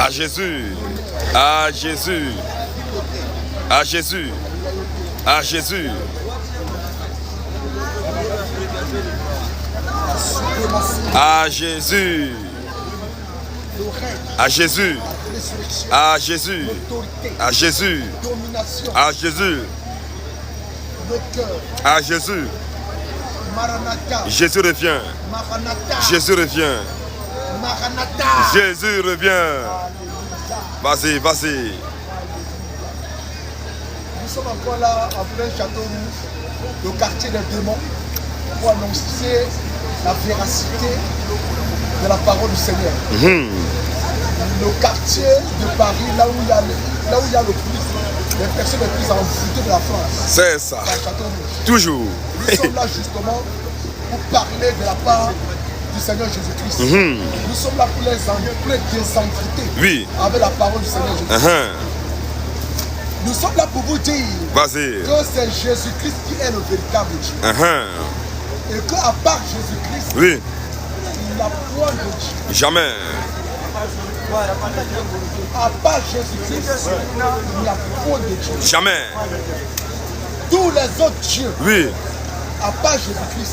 À Jésus. À Jésus. À Jésus. À Jésus. À Jésus. À Jésus. À Jésus. À Jésus. À Jésus. À Jésus. Jésus revient. Jésus revient. Jésus revient. Vas-y, vas-y. Nous sommes encore là en plein château rouge, le quartier des démons, pour annoncer la véracité de la parole du Seigneur. Le quartier de Paris, là où il y a le plus, les personnes les plus envoûtées de la France. C'est ça. Château rouge. Toujours. Nous sommes là justement pour parler de la part du Seigneur Jésus-Christ. Nous sommes là pour les désenvoûter avec la parole du Seigneur Jésus-Christ. Nous sommes là pour vous dire que c'est Jésus-Christ qui est le véritable Dieu. Et qu'à part Jésus-Christ, il n'y a point de Dieu. Jamais. À part Jésus-Christ, il n'y a point de Dieu. Jamais. Tous les autres dieux, à part Jésus-Christ,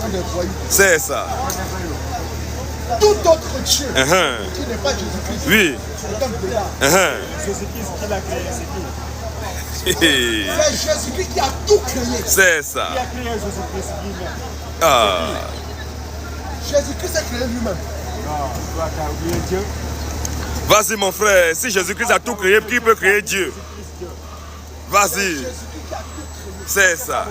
sont des voyous. C'est ça. Tout autre Dieu qui n'est pas Jésus-Christ, c'est un pédard. Jésus-Christ qui l'a créé, c'est qui? C'est Jésus-Christ qui a tout créé. C'est ça. Qui a créé Jésus-Christ lui-même? Jésus-Christ a créé lui-même. Non, tu as oublié Dieu. Vas-y mon frère, si Jésus-Christ a tout créé, qui peut créer Dieu? Vas-y. Jésus-Christ qui a tout créé. C'est ça.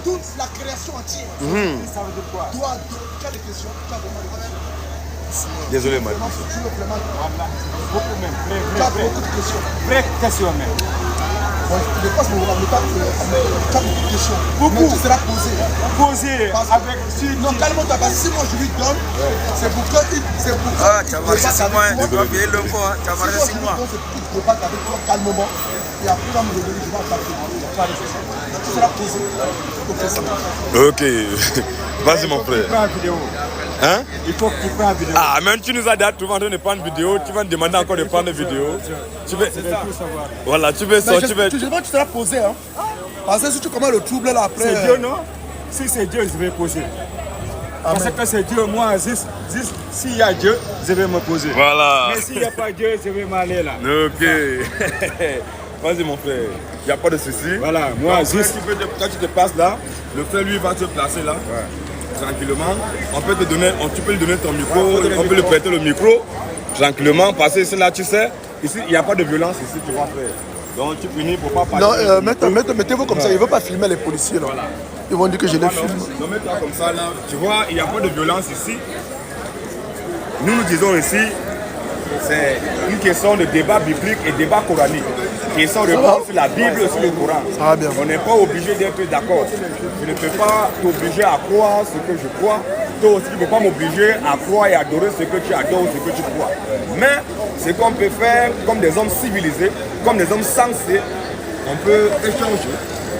Toute la création entière Ça veut dire quoi? doit... Quelle question? Tu as vraiment des questions? Désolé, madame. Beaucoup même. Tu as beaucoup de questions. Vraie question même. Bon, je dépasse mon temps. Tu as beaucoup de questions. Beaucoup. Mais tu seras posé. Posé avec... Non, calme-toi. Parce que si moi je lui donne, c'est pour que... C'est pour que... Ah, tu as marché sur moi. Tu vas payer le quoi? Tu as marché sur moi. C'est pour qu'il débatte avec toi calmement. Et après, il va me donner, je vais attaquer. Tu seras posé. Ok. Vas-y mon frère. Prends la vidéo. Hein? Il faut que tu prennes la vidéo. Ah, même tu nous as dit souvent de prendre une vidéo, tu vas nous demander encore de prendre une vidéo. Tu veux... Voilà, tu veux sortir. Tu seras posé, hein. Parce que si tu commences le trouble là après... C'est Dieu, non? Si c'est Dieu, je vais poser. Parce que c'est Dieu, moi, s'il y a Dieu, je vais me poser. Voilà. Mais s'il n'y a pas Dieu, je vais m'aller là. Ok. Vas-y mon frère, il n'y a pas de souci. Voilà, moi, juste... Quand tu te passes là, le frère lui va te placer là. Tranquillement, on peut te donner, tu peux lui donner ton micro, on peut lui prêter le micro, tranquillement, parce que là, tu sais, ici, il n'y a pas de violence ici, tu vas faire. Donc tu finis pour pas parler. Non, mettez-vous comme ça, il ne veut pas filmer les policiers là. Voilà. Ils vont dire que je les filme. Non, mets-toi comme ça là, tu vois, il n'y a pas de violence ici. Nous disons ici, c'est une question de débat biblique et débat coranique. Question de voir sur la Bible et sur le Coran. Ça va bien. On n'est pas obligé d'être d'accord. Je ne peux pas t'obliger à croire ce que je crois. Toi aussi, tu ne peux pas m'obliger à croire et adorer ce que tu adores, ce que tu crois. Mais ce qu'on peut faire comme des hommes civilisés, comme des hommes sensés, on peut échanger.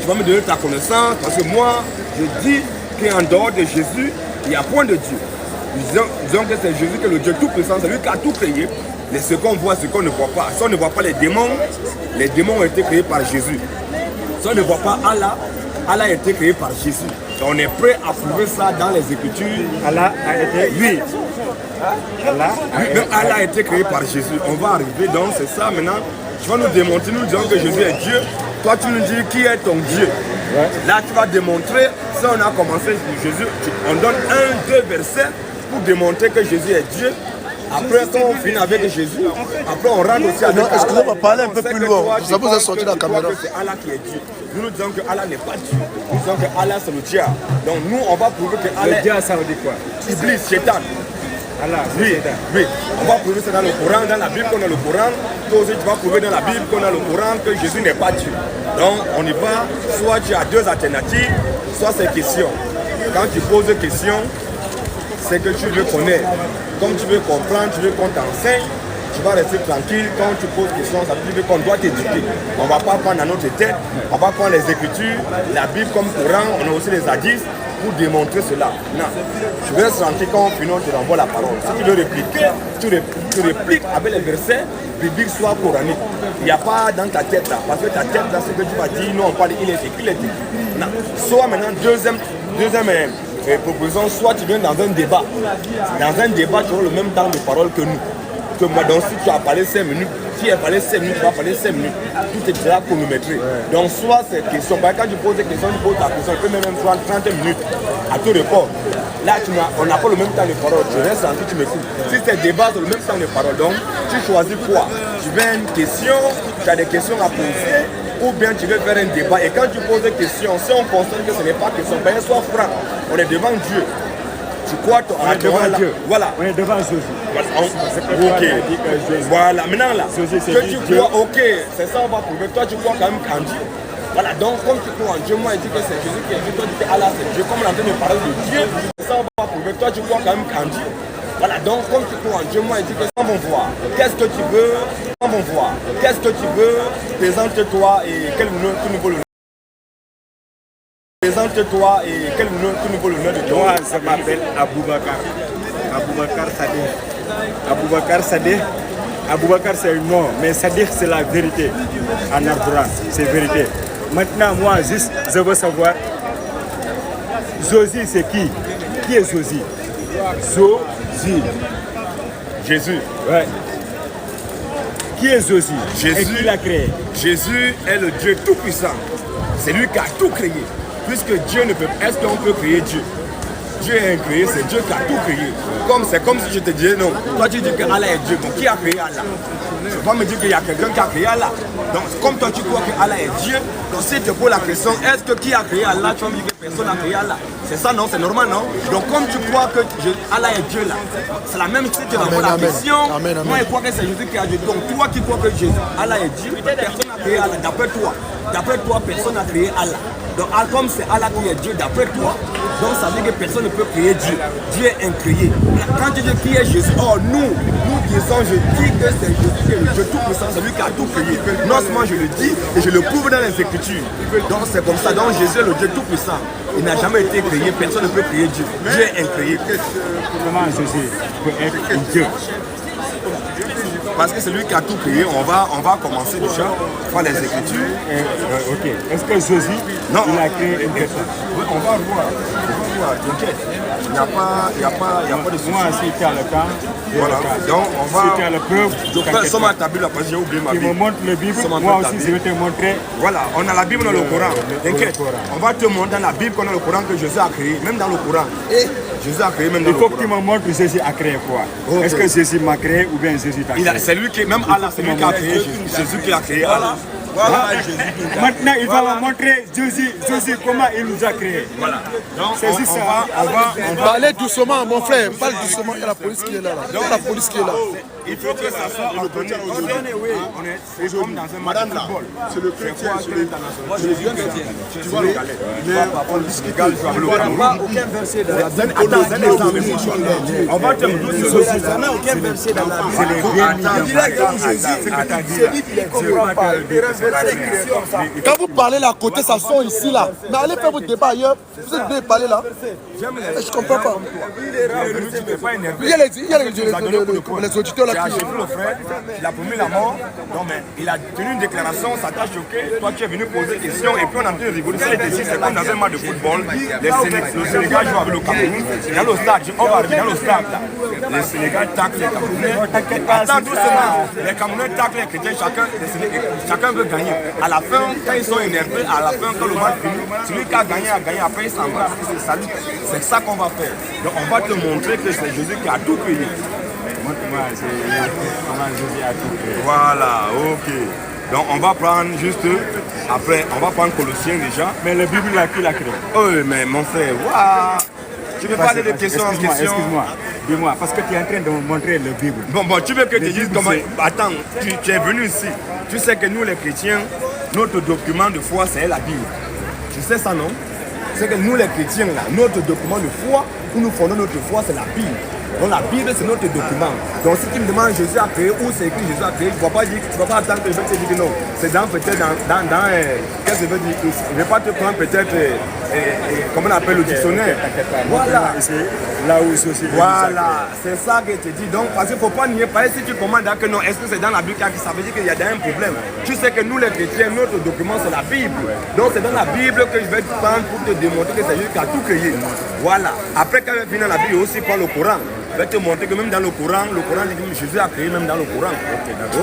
Tu vas me donner ta connaissance parce que moi, je dis qu'en dehors de Jésus, il n'y a point de Dieu. Disons que c'est Jésus qui est le Dieu tout-puissant, c'est lui qui a tout créé. Mais ce qu'on voit, ce qu'on ne voit pas. Si on ne voit pas les démons ont été créés par Jésus. Si on ne voit pas Allah, Allah a été créé par Jésus. Et on est prêt à prouver ça dans les Écritures. Allah a été... Oui. Allah Allah a été créé par Jésus. On va arriver donc, c'est ça maintenant. Tu vas nous démontrer, nous disons que Jésus est Dieu. Toi, tu nous dis qui est ton Dieu. Là, tu vas démontrer, si on a commencé Jésus, on donne 1, 2 versets pour démontrer que Jésus est Dieu. Après, quand on finit avec Jésus, après on rentre aussi avec Allah. Excusez-moi, parlez un peu plus loin. Vous avez sorti la caméra. C'est Allah qui est Dieu. Nous disons que Allah n'est pas Dieu. Nous disons que Allah c'est le diable. Donc nous, on va prouver que Allah Le diable, ça veut dire quoi? Iblis, Shaitan. Allah, Oui, oui. On va prouver ça dans le Coran, dans la Bible qu'on a le Coran. Toi aussi, tu vas prouver dans la Bible qu'on a le Coran que Jésus n'est pas Dieu. Donc on y va. Soit tu as deux alternatives, soit c'est question. Quand tu poses des questions, c'est que tu veux connaître. Comme tu veux comprendre, tu veux qu'on t'enseigne. tu vas rester tranquille. Quand tu poses question, ça veut dire qu'on doit t'éduquer. On ne va pas prendre dans notre tête, on va prendre les Écritures, la Bible comme Coran, on a aussi les hadiths pour démontrer cela. Non, tu veux rester tranquille quand on finit, on te renvoie la parole. Si tu veux répliquer, tu répliques avec les versets bibliques soit coraniques. Il n'y a pas dans ta tête là, parce que ta tête là, ce que tu vas dire, non, on parle, il est écrit. Non. Soit maintenant, deuxième proposition, soit tu viens dans un débat. Dans un débat, tu auras le même temps de parole que nous. Que moi, donc si tu as parlé 5 minutes, si elle parlait 5 minutes, tu vas parler 5 minutes. Tout est déjà chronométré. Donc soit ces questions, quand tu poses des questions, tu poses ta question, tu peux même prendre 30 minutes à tout répondre. Là, on n'a pas le même temps de parole. Tu restes tranquille, tu m'écoutes. Si c'est débat, c'est le même temps de parole. Donc, tu choisis quoi? Tu veux une question, tu as des questions à poser, ou bien tu veux faire un débat. Et quand tu poses des questions, si on constate que ce n'est pas question, ben sois franc. On est devant Dieu. Tu crois on est devant Dieu. Voilà. On est devant Jésus. Voilà. Ok. Voilà. Maintenant là, que tu crois, ok, c'est ça on va prouver. Toi tu crois quand même qu'en Dieu. Voilà, donc comme tu crois en Dieu, moi je dis que c'est Jésus qui est Dieu, toi tu dis que Allah c'est Dieu. Comme on est en train de parler de Dieu, c'est ça on va prouver. Toi tu crois quand même qu'en Dieu. Voilà, donc comme tu crois en Dieu, moi je dis que on va voir. Qu'est-ce que tu veux? On va voir. Qu'est-ce que tu veux? Présente-toi et quel niveau le Présente-toi et quel niveau le nom de toi? Moi, ça m'appelle Aboubakar. Aboubakar Sadeh. Aboubakar Sadeh. Aboubakar c'est un nom, mais Sadeh c'est la vérité. En Alcorane, c'est vérité. Maintenant, moi, juste, je veux savoir, Zozi c'est qui? Qui est Zozi? Zozi. Jésus. Ouais. Qui est Zozi? Jésus. Et qui l'a créé? Jésus est le Dieu tout-puissant. C'est lui qui a tout créé. Puisque Dieu ne peut... Est-ce qu'on peut créer Dieu? Dieu est incréé, c'est Dieu qui a tout créé. C'est comme si je te disais non. Toi tu dis que Allah est Dieu. Donc qui a créé Allah? Tu ne peux pas me dire qu'il y a quelqu'un qui a créé Allah. Donc comme toi tu crois que Allah est Dieu, donc si tu poses la question, est-ce que qui a créé Allah? Tu vas me dire que personne n'a créé Allah. C'est ça non? C'est normal non? Donc comme tu crois que Allah est Dieu là, c'est la même chose, tu renvoies la question. Moi je crois que c'est Jésus qui a Dieu. Donc toi qui crois que Allah est Dieu, personne n'a créé Allah. D'après toi, personne n'a créé Allah. Donc comme c'est Allah qui est Dieu d'après toi, donc ça veut dire que personne ne peut créer Dieu. Dieu est incréé. Quand tu dis qui est Jésus, nous disons, je dis que c'est Jésus qui est le Dieu tout-puissant, c'est lui qui a tout créé. Non seulement je le dis, et je le prouve dans les Écritures. Donc c'est comme ça, donc Jésus est le Dieu tout-puissant. Il n'a jamais été créé, personne ne peut créer Dieu. Dieu est incréé. Comment Jésus peut être un Dieu? Parce que c'est lui qui a tout créé, on va commencer déjà par les Écritures. Ok. Est-ce que Jésus, il a créé une personne? Oui, on va voir, t'inquiète. Il n'y a pas de souci. Moi, si tu as le temps, voilà. Donc, on va... Si tu as la preuve, je somme à ta Bible, parce que j'ai oublié ma Bible. Tu me montres la Bible, moi aussi je vais te montrer. Voilà, on a la Bible dans le Coran. T'inquiète, on va te montrer dans la Bible qu'on a le Coran que Jésus a créé, même dans le Coran. Jésus a créé même dans le Coran. Il faut que tu me montres Jésus a créé quoi. Okay. Est-ce que Jésus m'a créé ou bien Jésus t'a créé? C'est lui qui, même Allah, c'est lui qui a créé Jésus. Jésus qui a créé Allah. Voilà. Maintenant, il va me montrer Jésus comment il nous a créé. Voilà. Donc, c'est juste ça. On va aller doucement, mon frère. Parle doucement. Il y a la police qui est là. Il y a la police qui est là. Il faut que ça soit ordonné. C'est comme dans un match de football. C'est le chrétien, c'est l'international. Moi, je suis un chrétien. Tu vois le Calais. Mais on n'a aucun verset dans la Bible. On va te montrer. On n'a aucun verset dans la Bible. Quand vous parlez là, à côté, ça sonne ici là. Mais allez faire votre débat ailleurs. Vous êtes venu parler là. Je comprends pas. Il y a les auditeurs là qui... Il a promis la mort. Non mais il a tenu une déclaration, ça t'a choqué. Toi tu es venu poser des questions et puis on a entendu rigoler. C'est comme dans un match de football. Le Sénégal joue avec le Cameroun. Dans le stade, on va arriver dans le stade là. Le Sénégal tacle les Camerounais. Attends doucement. Les Camerounais taclent les chrétiens, chacun veut gagner. À la fin, quand ils sont énervés, à la fin, quand le match finit, celui qui a gagné, après il s'embrasse, il se salue. C'est ça qu'on va faire. Donc on va te montrer que c'est Jésus qui a tout créé. Montre-moi comment Jésus a tout créé. Voilà, ok. Donc on va prendre juste, après, on va prendre Colossiens déjà. Mais la Bible là, qui l'a créé? Oh, mais mon frère, waouh! Tu veux parler de questions en question? Excuse-moi, dis-moi, parce que tu es en train de me montrer la Bible. Bon, tu veux que je te dise comment... Attends, tu es venu ici. Tu sais que nous les chrétiens, notre document de foi, c'est la Bible. Tu sais ça, non? C'est que nous les chrétiens, là, notre document de foi, où nous fondons notre foi, c'est la Bible. Donc la Bible, c'est notre document. Donc si tu me demandes Jésus a créé, où c'est écrit Jésus a créé, tu ne vas pas attendre que je te dise que non. C'est dans peut-être qu'est-ce que je veux dire? Je ne vais pas te prendre peut-être, comment on appelle le dictionnaire. Voilà. Là où c'est aussi. Voilà, c'est ça que je te dis. Donc, parce qu'il ne faut pas nier, parce que si tu commandes que non, est-ce que c'est dans la Bible, ça veut dire qu'il y a un problème. Tu sais que nous les chrétiens, notre document c'est la Bible. Donc c'est dans la Bible que je vais te prendre pour te démontrer que c'est Jésus qui a tout créé. Voilà. Après, quand je vais finir dans la Bible, aussi prends le Coran. Je vais te montrer que même dans le Coran dit que Jésus a créé même dans le Coran.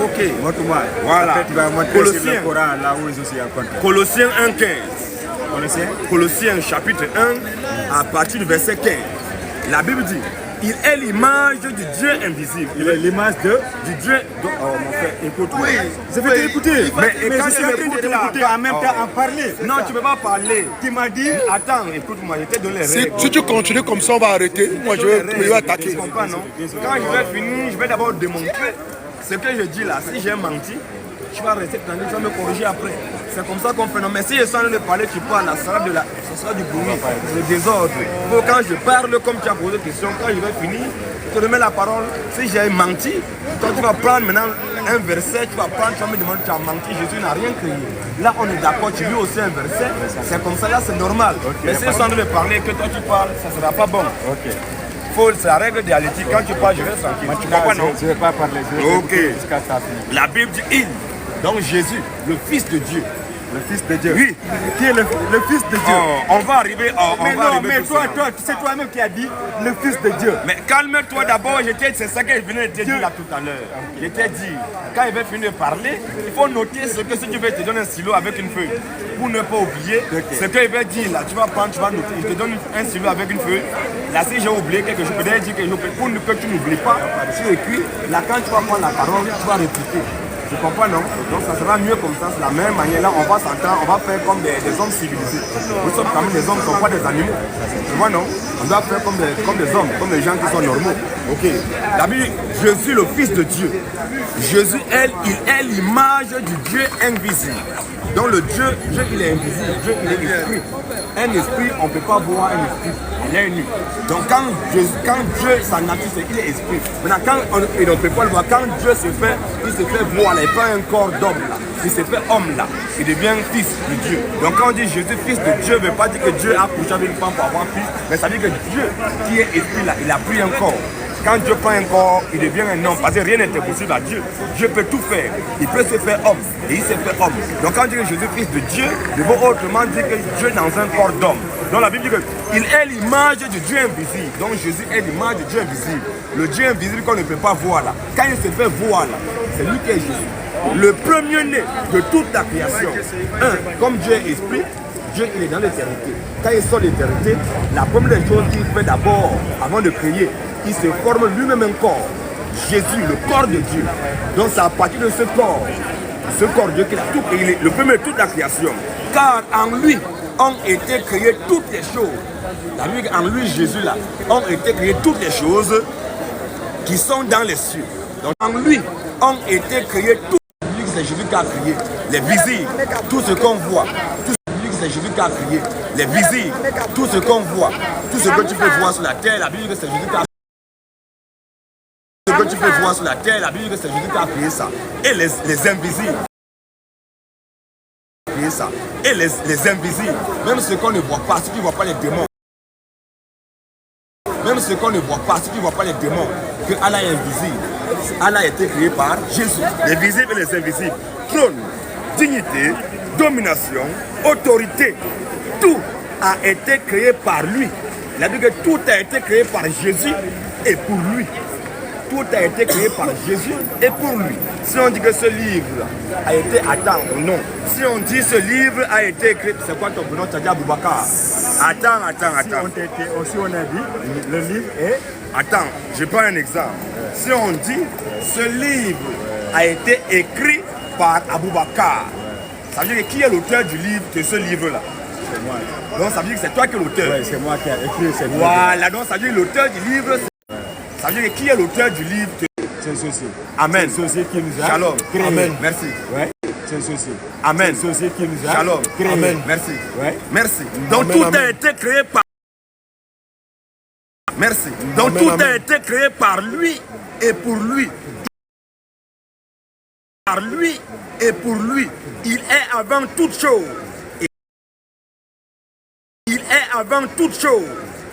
Ok. Montre-moi. Voilà. Après, tu vas montrer le Coran là où ils aussi racontent. Colossiens 1,15. Colossiens chapitre 1 à partir du verset 15. La Bible dit, il est l'image du Dieu invisible. Il est l'image du Dieu. Oh mon frère, écoute. Oui, je vais t'écouter. Mais quand je suis en train de t'écouter, en même temps en parler. Non, tu ne peux pas parler. Tu m'as dit, attends, écoute-moi, je t'ai donné les règles. Si tu continues comme ça, on va arrêter. Moi, je vais attaquer. Tu comprends, non? Quand je vais finir, je vais d'abord démontrer ce que je dis là. Si j'ai menti, tu vas rester tranquille, tu vas me corriger après. C'est comme ça qu'on fait. Non, mais si je sens de parler, tu parles, ça sera du bruit, le désordre. Donc, quand je parle, comme tu as posé question, quand je vais finir, je te remets la parole. Si j'ai menti, quand tu vas prendre maintenant un verset, tu vas me demander, tu as menti, Jésus n'a rien créé. Là, on est d'accord, tu lis aussi un verset, c'est comme ça, là, c'est normal. Mais si je sens de parler, que toi tu parles, ça ne sera pas bon. C'est la règle dialectique. Quand tu parles, je reste tranquille. Tu comprends, non? Je ne vais pas parler. Ok. La Bible dit il. Donc Jésus, le Fils de Dieu. Le Fils de Dieu. Oui. Qui est le Fils de Dieu? On va arriver. Mais toi, c'est toi-même qui as dit le Fils de Dieu. Mais calme-toi d'abord. C'est ça que je venais de te dire là tout à l'heure. Je t'ai dit, quand il va finir de parler, il faut noter ce que si tu veux te donner un stylo avec une feuille. Pour ne pas oublier ce qu'il va dire là. Tu vas prendre, tu vas noter. Je te donne un stylo avec une feuille. Là, si j'ai oublié quelque chose, je vais dire quelque chose. Pour que tu n'oublies pas, tu écris. Là, quand tu vas prendre la parole, tu vas répéter. Tu comprends, non? Donc ça sera mieux comme ça, c'est la même manière. Là, on va s'entendre, on va faire comme des hommes civilisés. Nous sommes quand même des hommes, ne sont pas des animaux. Tu vois, non? On doit faire comme des hommes, comme des gens qui sont normaux. Ok. La Bible, Jésus, le Fils de Dieu. Jésus, il est l'image du Dieu invisible. Donc le Dieu, il est invisible. Dieu, il est esprit. Un esprit, on ne peut pas voir un esprit. Il est nu. Donc quand Dieu, sa nature, il est esprit. Maintenant, on ne peut pas le voir. Quand Dieu il se fait voir, là, il prend un corps d'homme là. Il se fait homme là. Il devient fils de Dieu. Donc quand on dit Jésus, fils de Dieu, ne veut pas dire que Dieu a couché avec une femme pour avoir fils. Mais ça veut dire que Dieu, qui est esprit là, il a pris un corps. Quand Dieu prend un corps, il devient un homme. Parce que rien n'est impossible à Dieu. Dieu peut tout faire. Il peut se faire homme. Et il s'est fait homme. Donc quand on dit que Jésus est fils de Dieu, il veut autrement dire que Dieu est dans un corps d'homme. Donc la Bible dit qu'il est l'image du Dieu invisible. Donc Jésus est l'image du Dieu invisible. Le Dieu invisible qu'on ne peut pas voir là. Quand il se fait voir là, c'est lui qui est Jésus. Le premier-né de toute la création. Comme Dieu est esprit, Dieu il est dans l'éternité. Quand il sort de l'éternité, la première chose qu'il fait d'abord, avant de créer, il se forme lui-même un corps. Jésus, le corps de Dieu. Donc c'est à partir de ce corps de Dieu qu'il a tout créé, le premier de toute la création. Car en lui ont été créées toutes les choses. En lui, Jésus là, ont été créées toutes les choses qui sont dans les cieux. Donc en lui ont été créées toutes les choses. C'est Jésus qui a créé les visibles, tout ce qu'on voit. C'est Jésus qui a créé les visibles, tout ce qu'on voit, tout ce que tu peux voir sur la terre. La Bible dit que c'est Jésus qui a ce que tu peux voir sur la terre, la Bible dit que c'est Jésus qui a créé ça. Et les invisibles. Créé ça. Et les invisibles. Même ceux qu'on ne voit pas, ceux qui ne voient pas les démons. Même ceux qu'on ne voit pas, ceux qui ne voient pas les démons. Que Allah est invisible. Allah a été créé par Jésus. Les visibles et les invisibles. Trône, dignité, domination, autorité. Tout a été créé par lui. Il a dit que tout a été créé par Jésus et pour lui. Tout a été créé par Jésus et pour lui. Si on dit que ce livre a été attends ou non. Si on dit ce livre a été écrit, c'est quoi ton prénom? Tu as dit Aboubakar. Attends. Si on a dit, le livre est... Attends, je prends un exemple. Si on dit ce livre a été écrit par Aboubakar, ça veut dire que qui est l'auteur du livre de ce livre-là? C'est moi. Donc ça veut dire que c'est toi qui es l'auteur. Oui, c'est moi qui ai écrit ce livre. Voilà, donc ça veut dire que l'auteur du livre, ça veut dire que qui est l'auteur du livre? C'est ceci. Amen. C'est ceci qui nous a Shalom. créé. Amen. Merci. Ouais. C'est ceci. Amen. C'est ceci qui nous a Shalom. créé. Amen. Merci. Ouais. Merci. Donc Amen, tout amen. a été créé par Merci. Donc Amen, tout amen. a été créé par lui et pour lui. Par lui et pour lui. Il est avant toute chose. Il est avant toute chose.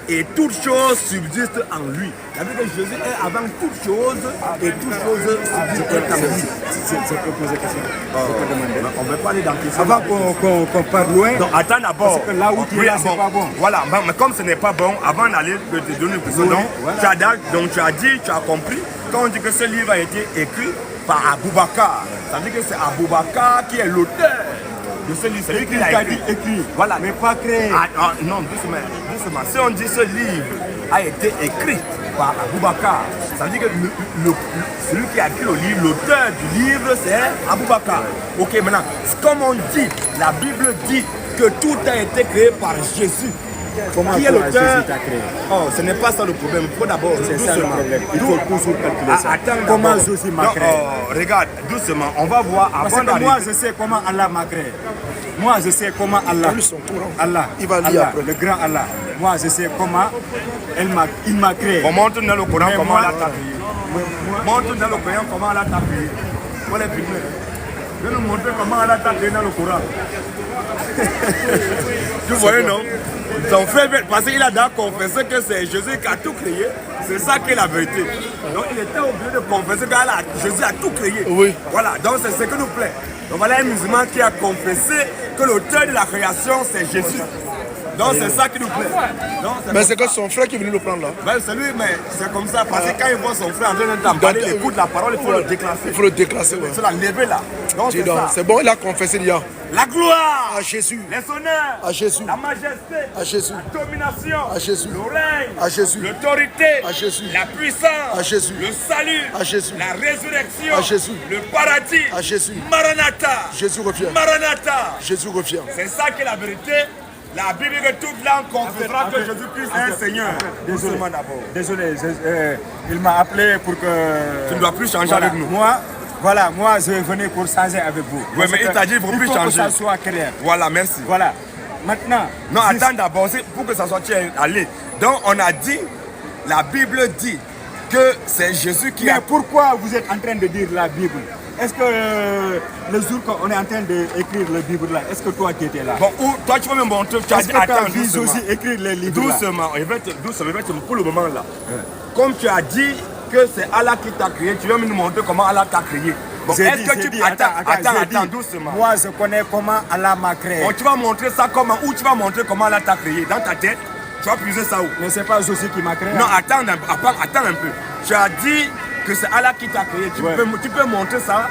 Et toute chose subsiste en lui. C'est-à-dire que Jésus est avant toute chose et toute chose subsiste en lui. Je peux poser question. On ne peut pas aller dans question. Avant qu'on parte loin, Donc attends d'abord. parce que là où tu es là, c'est pas bon. Voilà, mais comme ce n'est pas bon, avant d'aller te donner une question, donc, voilà. donc tu as dit, tu as compris, quand on dit que ce livre a été écrit par Aboubakar, ça veut dire que c'est Aboubakar qui est l'auteur de ce livre. C'est lui qui l'a écrit. Voilà. mais pas créé. Non, doucement. Si on dit ce livre a été écrit par Aboubakar, ça veut dire que celui qui a écrit le livre, l'auteur du livre, c'est Aboubakar. Ok, maintenant, comme on dit, la Bible dit que tout a été créé par Jésus. Comment Qui est l'auteur? Jésus t'a créé? Oh, ce n'est pas ça le problème. Il faut d'abord. C'est ça le problème. Il faut toujours calculer ça. Attends, Comment d'abord. Jésus m'a Non, créé? regarde, doucement, on va voir Parce avant que d'arriver. moi, je sais comment Allah m'a créé. Moi, je sais comment Allah. Allah. Il va lire Allah, après. le grand Allah. Moi, je sais comment il m'a créé. On montre dans le Coran Mais comment moi, Allah t'a créé. Montre dans le Coran comment Allah t'a créé. Pour les filmer. Je vais nous montrer comment Allah t'a créé dans le Coran. Tu voyais, non? Son frère, parce qu'il a déjà confessé que c'est Jésus qui a tout créé. C'est ça qui est la vérité. Donc il était obligé de confesser que Jésus a tout créé. Oui. Voilà, donc c'est ce qui nous plaît. Donc voilà un musulman qui a confessé que l'auteur de la création c'est Jésus. Donc c'est ça qui nous plaît. Donc, Mais comme c'est que ça. son frère qui est venu le prendre là. Ben, c'est lui, mais c'est comme ça. Parce que quand il voit son frère en train d'emballer, il écoute la parole, il faut le déclasser. Il faut le déclasser. Ouais. Il faut la lever là. Donc Dis c'est donc, ça. c'est bon, il a confessé déjà. La gloire, À Jésus. les honneurs, À Jésus. la majesté, À Jésus. la domination, À Jésus. le règne, À Jésus. l'autorité, À Jésus. la puissance, À Jésus. le salut, À Jésus. la résurrection, À Jésus. le paradis, À Jésus. Maranatha, Jésus revient. Maranatha. Jésus revient. C'est ça qui est la vérité. La Bible que toute langue confessera que Jésus-Christ est un Seigneur. Désolé. Doucement d'abord. Désolé, il m'a appelé pour que... Tu ne dois plus changer Voilà, avec nous. Moi, je venais pour changer avec vous. Oui, mais il t'a dit, il ne faut plus changer. Que ça soit clair. Voilà, merci. Voilà. Maintenant... Non, attends d'abord, c'est pour que ça soit allé. Donc, on a dit, la Bible dit que c'est Jésus qui Mais a... pourquoi vous êtes en train de dire la Bible? Est-ce que le jour qu'on est en train d'écrire la Bible là, est-ce que toi qui étais là? Bon, toi tu vas me montrer, tu as Est-ce dit, que tu as attends, vu doucement. aussi écrire les livres là? Doucement, doucement, pour le moment là. Comme tu as dit que c'est Allah qui t'a créé, tu vas nous montrer comment Allah t'a créé. Bon, J'ai est-ce dit, que j'ai tu... dit, Attends, doucement. Moi, je connais comment Allah m'a créé. Bon, tu vas montrer ça comment, ou tu vas montrer comment Allah t'a créé dans ta tête. Tu vas puiser ça où? Mais c'est pas Josie qui m'a créé. Non, attends un peu. Tu as dit que c'est Allah qui t'a créé. Tu peux montrer ça.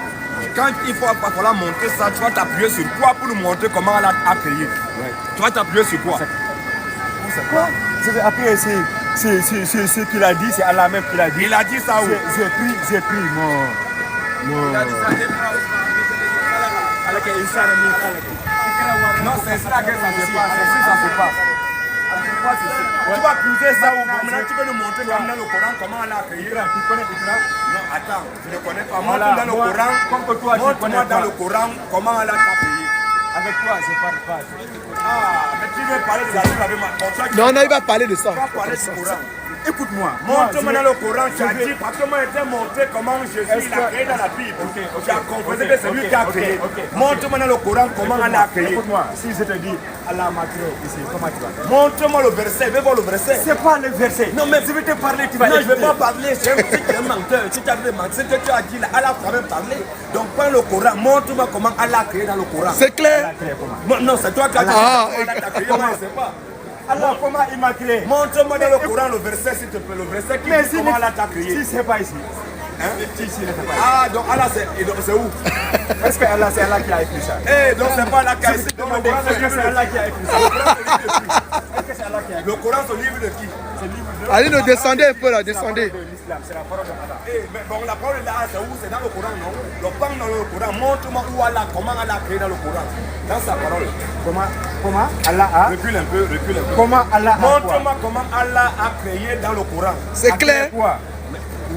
Quand il faut falloir montrer ça, tu vas t'appuyer sur quoi pour nous montrer comment Allah a créé? Ouais. Tu vas t'appuyer sur quoi? C'est quoi? Après, c'est ce qu'il a dit, c'est Allah même qui l'a dit. Il a dit ça où? J'ai pris mon... Non, c'est ça que ça se passe. C'est ça se passe. Tu vas puiser ça où? Maintenant, tu veux nous montrer comme dans le Coran comment Allah a créé. Tu connais Ikra? Non, attends, je ne connais pas. Voilà, Montre dans le moi, Coran. comme que toi, tu Montre-moi connais dans pas. le Coran comment Allah t'a créé. Avec toi, je parle pas. Ah, mais tu veux parler de la Bible avec ma... Non, non, il va parler de ça. Tu vas parler du Coran. Écoute-moi. Montre-moi dans le Coran, tu as je vais- dit, parce que moi j'ai montré comment Jésus Est-ce il a que- créé dans la Bible. Ok, Tu as confessé ok, que c'est lui ok, qui a ok, créé. ok. Montre-moi dans le Coran comment Allah a créé. Écoute-moi, si je te dis Allah m'a créé ici, comment tu vas faire? Montre-moi le verset, je vais voir le verset. C'est pas le verset. Non, mais je vais te parler, tu vas non, je ne vais écouter. pas parler, c'est un menteur. Si tu as demandé ce que tu as dit là, Allah a quand même parlé. Donc prends le Coran, montre-moi comment Allah a créé dans le Coran. C'est clair. Allah créé comment? Non, c'est toi qui as dit Ah, comment Allah t'a créé, moi je ne sais pas. Allah, comment il m'a créé? Montre-moi dans le Coran le verset s'il te plaît, le verset qui dit comment Allah t'a créé. Si c'est pas ici. Hein? Si, c'est pas ici. Ah, donc Allah c'est où? Est-ce que Allah, c'est Allah qui a écrit ça? Eh, donc c'est pas Allah qui a écrit. Donc, le Coran se Est-ce que livre c'est de Allah qui? qui a écrit ça? Est-ce que c'est Allah qui a écrit Le Coran se livre de qui? ce livre de Allez, nous descendez un peu là, C'est la parole descendez. de l'islam, c'est la parole de Allah. Eh, mais bon, la parole là, c'est où? C'est dans le Coran, non? Donc, parle dans le Coran. Montre-moi où Allah, comment Allah a créé dans le Coran. Dans sa parole. Comment Allah a... Recule un peu, recule un peu. Comment Allah a quoi? Montre-moi comment Allah a créé dans le Coran. C'est clair. Quoi?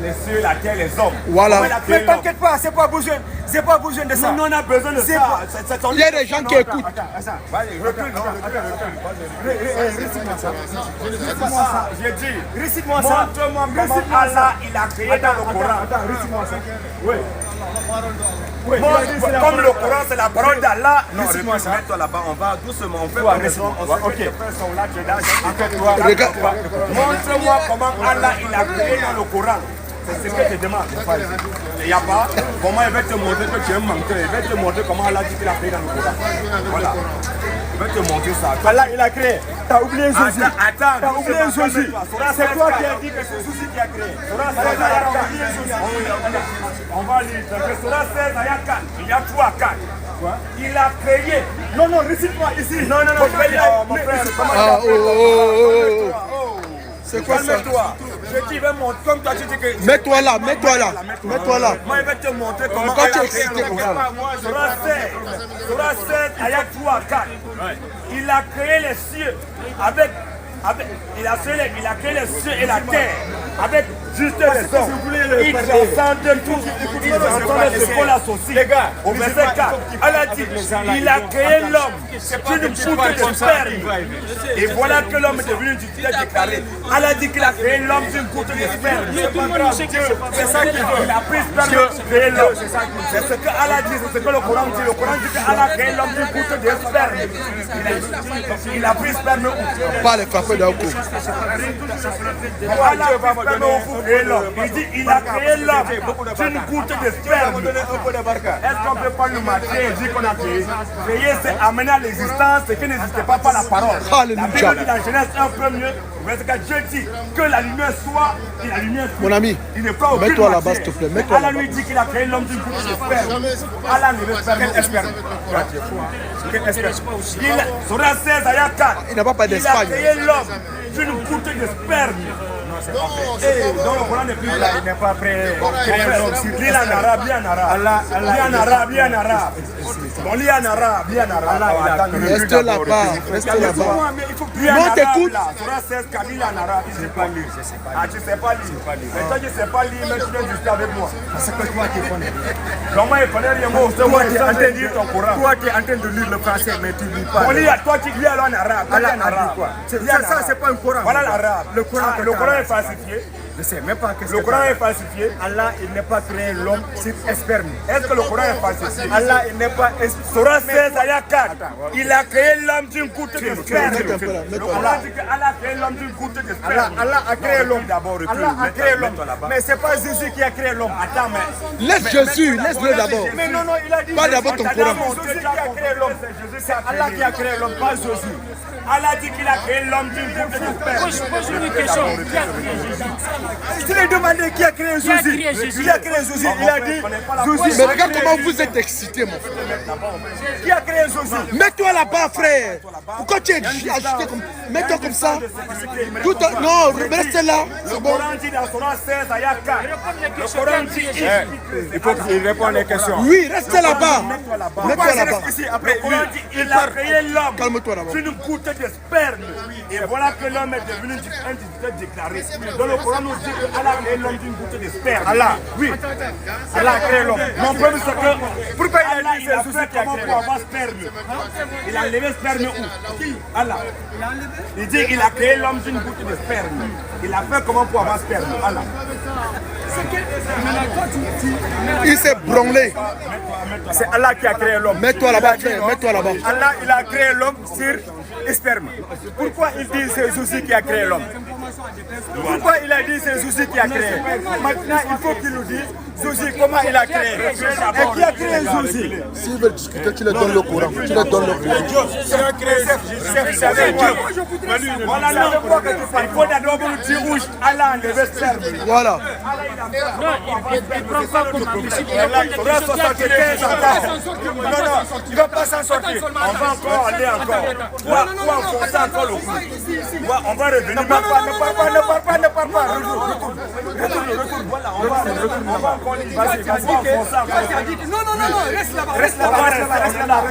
les cieux, la terre, les hommes. Voilà. Mais t'inquiète pas, c'est pas besoin de ça. Non, on a besoin de ça. Il y a des gens qui écoutent. Vas-y, recule. Récite-moi ça. J'ai dit, Récite-moi ça. montre-moi comment Allah il a créé dans le Coran. Récite-moi ça. Oui, comme le Coran c'est la parole d'Allah. Non, récite-moi ça. mets-toi là-bas, on va doucement, on fait Ouais, comme ça. On ouais, sait ok. que tes frères sont là, tu es là. Regarde. Montre-moi comment Allah il a créé dans le Coran. C'est ce que je demande. Il n'y a pas. Comment il va te montrer que tu es un menteur. Il va te montrer comment Allah dit qu'il a créé dans le Coran. Voilà. Il va te montrer ça. Allah, il a créé. T'as oublié Jésus. Attends. T'as oublié Jésus. C'est toi qui as dit que c'est Jésus qui a créé. On va lire. Surah 16, ayat 4. Il y a 3 à 4. Il a créé. Non, récite-moi ici. Non, je vais lire. Mon frère, comment il a Ah, créé. C'est quoi ça? Calme-toi. Je dis, il va montrer comme toi, tu dis que. Mets-toi là. Moi, il va te montrer comment Quand tu Allah es a créé excité, le Coran. Surah 16, ayat 3 à 4. Il a créé les cieux avec il a créé les cieux et la terre avec juste les hommes. Ils transcendent tout. Ils transcendent ce qu'on associe. Au verset 4, Allah dit, il a créé l'homme d'une poutre de sperme. Et voilà que l'homme est devenu une entité déclarée. Allah dit qu'il a créé l'homme d'une poutre de sperme. C'est ça qu'il veut. Il a pris sperme pour créer l'homme. C'est ce que Allah dit, c'est ce que le Coran dit. Le Coran dit qu'Allah a créé l'homme d'une poutre de sperme. Il a pris sperme. Pas les frappés d'un coup. Il dit il a créé l'homme d'une goutte de sperme. Est-ce qu'on ne peut pas nous marquer et dire qu'on a créé? Créer, c'est amener à l'existence ce qui n'existait pas par la parole. Alléluia. La Bible dit dans Genèse 1 premier, parce que Dieu dit que la lumière soit et la lumière soit. Mon ami, Il n'est pas aucune mets-toi là-bas, matière. s'il te plaît. Mets-toi Allah là-bas. lui dit qu'il a créé l'homme d'une goutte de sperme. Allah ne veut pas quel sperme. Surah 16, ayat 4. Il n'a pas parlé Il a d'Espagne. créé l'homme d'une goutte de sperme. Donc le Coran n'est plus là. Il n'est pas prêt. Lis en arabe, lis en arabe. Lis en arabe. Bon, lis en arabe, lis en arabe. Reste là-bas. Reste là-bas. Lis en Non, arabe, t'écoutes. là. Surah 16, lis en arabe. Je ne sais pas lire. Ah, tu ne sais pas lire. Mais toi, tu ne sais pas lire, mais tu viens juste avec moi. C'est que toi qui connais. Comment il connaît rien, moi, c'est moi qui suis en train de lire ton Coran. Toi qui es en train de lire le français, mais tu ne lis pas. Bon, lis à toi, tu lis alors en arabe. Allah Lis en a dit arabe. quoi? Lis en Ça, arabe. c'est pas un Coran. Voilà l'arabe. Le Coran, Le Coran est falsifié. Je sais même pas qu'est-ce Le que Coran c'est. est falsifié. Allah, il n'est pas créé l'homme sur sperme. Est-ce que le Coran est falsifié? Allah, il n'est pas... Surah 16, ayat 4. Il a créé l'homme d'une goutte de sperme. Mets-toi un peu là, mets-toi là. Allah dit que Allah a créé l'homme d'une goutte de sperme. Allah a créé l'homme. D'abord, Allah a créé l'homme. Mais c'est pas Jésus qui a créé l'homme. Attends, mais. Laisse Jésus, laisse-le d'abord. Mais non, il a dit... Pas d'abord ton Coran. C'est Jésus qui a créé l'homme. C'est Allah qui a créé l'homme, pas Jésus. Allah dit qu'il a créé l'homme d'une goutte de sperme. Pose une question. Qui a créé Jésus? Je l'ai demandé qui a créé Jésus. Qui a créé Jésus? Il a dit Jésus. Mais regarde comment vous êtes excité, mon frère. Qui a créé Jésus? Mets-toi là-bas, frère. Pourquoi tu es agité comme... Mets-toi comme ça. Tout en... Non, reste là. Le C'est bon. Coran dit dans Surah 16, ayat 4. Le Coran dit. Il faut qu'il réponde les questions. Oui, reste là-bas. Mets-toi là-bas. Le Coran dit il a créé l'homme Calme-toi là-bas. d'une goutte de sperme. Et voilà que l'homme est devenu un entité déclarée. Donc le Coran nous dit qu'Allah a créé l'homme d'une goutte de sperme. Allah. Oui. Allah a créé l'homme. Mon problème c'est que Pourquoi il a Allah, dit il a c'est fait Jésus qui a comment créé pour avoir sperme? Il a enlevé sperme où? Allah. Il dit il a créé l'homme d'une goutte de sperme. Il a fait comment pour avoir sperme? Allah. Il s'est branlé. C'est Allah qui a créé l'homme. Mets-toi là-bas, frère. Mets-toi là-bas. Allah, il a créé l'homme sur sperme. Pourquoi il dit c'est Jésus qui a créé l'homme? Pourquoi il a dit c'est Jésus qui a créé? Maintenant, il faut qu'il nous dise Jésus, comment il a créé? Et qui a créé Jésus? S'ils veulent discuter, tu leur donnes le Coran. Tu leur donnes le Coran. C'est un créé. C'est Voilà, non. Il faut d'abord nous dire rouge. Allah a enlevé sperme. Voilà. Non, il ne prend pas comme principe. Il Allah, il faudra 75 encore. Non, il ne va pas s'en sortir. On va encore aller encore. Ou enfoncer encore le cou. On va revenir. Ne parle pas. Retourne. Voilà, on va encore ligne. Vas-y, vas-y. Non, reste là-bas. Reste là-bas.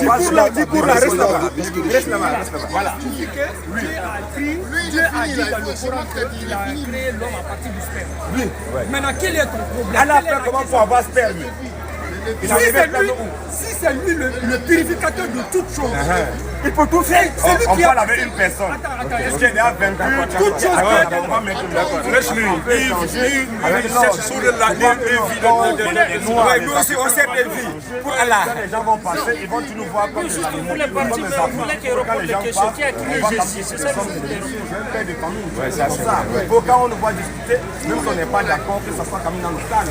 Tu vas où? Dis pour là, reste là-bas. Reste là-bas. Voilà. Tu dis que Dieu a dit dans le Coran qu'il a créé l'homme à partir du sperme. Oui. Maintenant, quel est ton problème? Allah a fait comment pour avoir sperme? Si c'est lui le purificateur de toutes choses, il peut tout faire. C'est lui On qui parle a... avec une personne. Attends, Qui est déjà vaincu. Toute chose. On va mettre laisse-lui. Il cherche sur la vie. Nous aussi, on sait des vies. Pour Allah. Quand les gens vont passer, ils vont nous voir comme des animaux. Pour les partis, vous voulez qu'il répondent des questions. Qui a créé Jésus? C'est ça que vous voulez. C'est ça. Pour quand on nous voit discuter, même si on n'est pas d'accord, que ça soit comme dans le calme.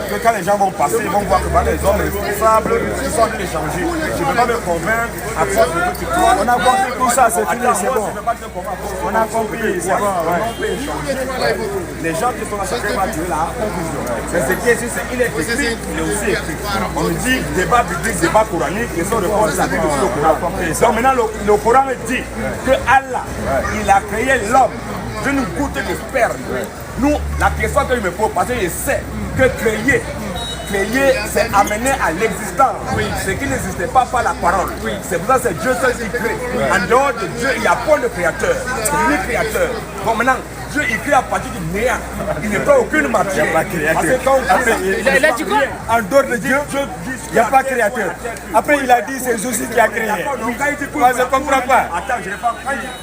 Que quand les gens vont passer, ils vont voir que les hommes responsables, ils sont en train d'échanger. Je ne peux pas me convaincre à cause de ce que tu crois. On a compris tout ça, c'est fini, c'est bon. On a compris, c'est bon. Les gens qui sont là, chacun va tuer la conclusion. Mais ce qui est sûr, c'est qu'il est écrit, il est aussi écrit. On nous dit débat biblique, débat coranique, ils sont réponses à la Bible au Coran. Donc maintenant, le Coran dit que Allah, il a créé l'homme d'une goutte de sperme. Nous, la question que je me pose, parce que je sais que créer, c'est amener à l'existence ce qui n'existait pas par la parole. C'est pour ça que c'est Dieu seul qui crée. En dehors de Dieu, il n'y a pas de créateur. C'est lui créateur. Bon, maintenant, Dieu il crée à partir du néant. Il n'est pas aucune matière. Parce que quand Il a dit quoi? En dehors de Dieu, il n'y a pas créateur. Après, il a dit c'est Jésus qui a créé. Moi, je ne comprends pas. Attends, je ne vais pas.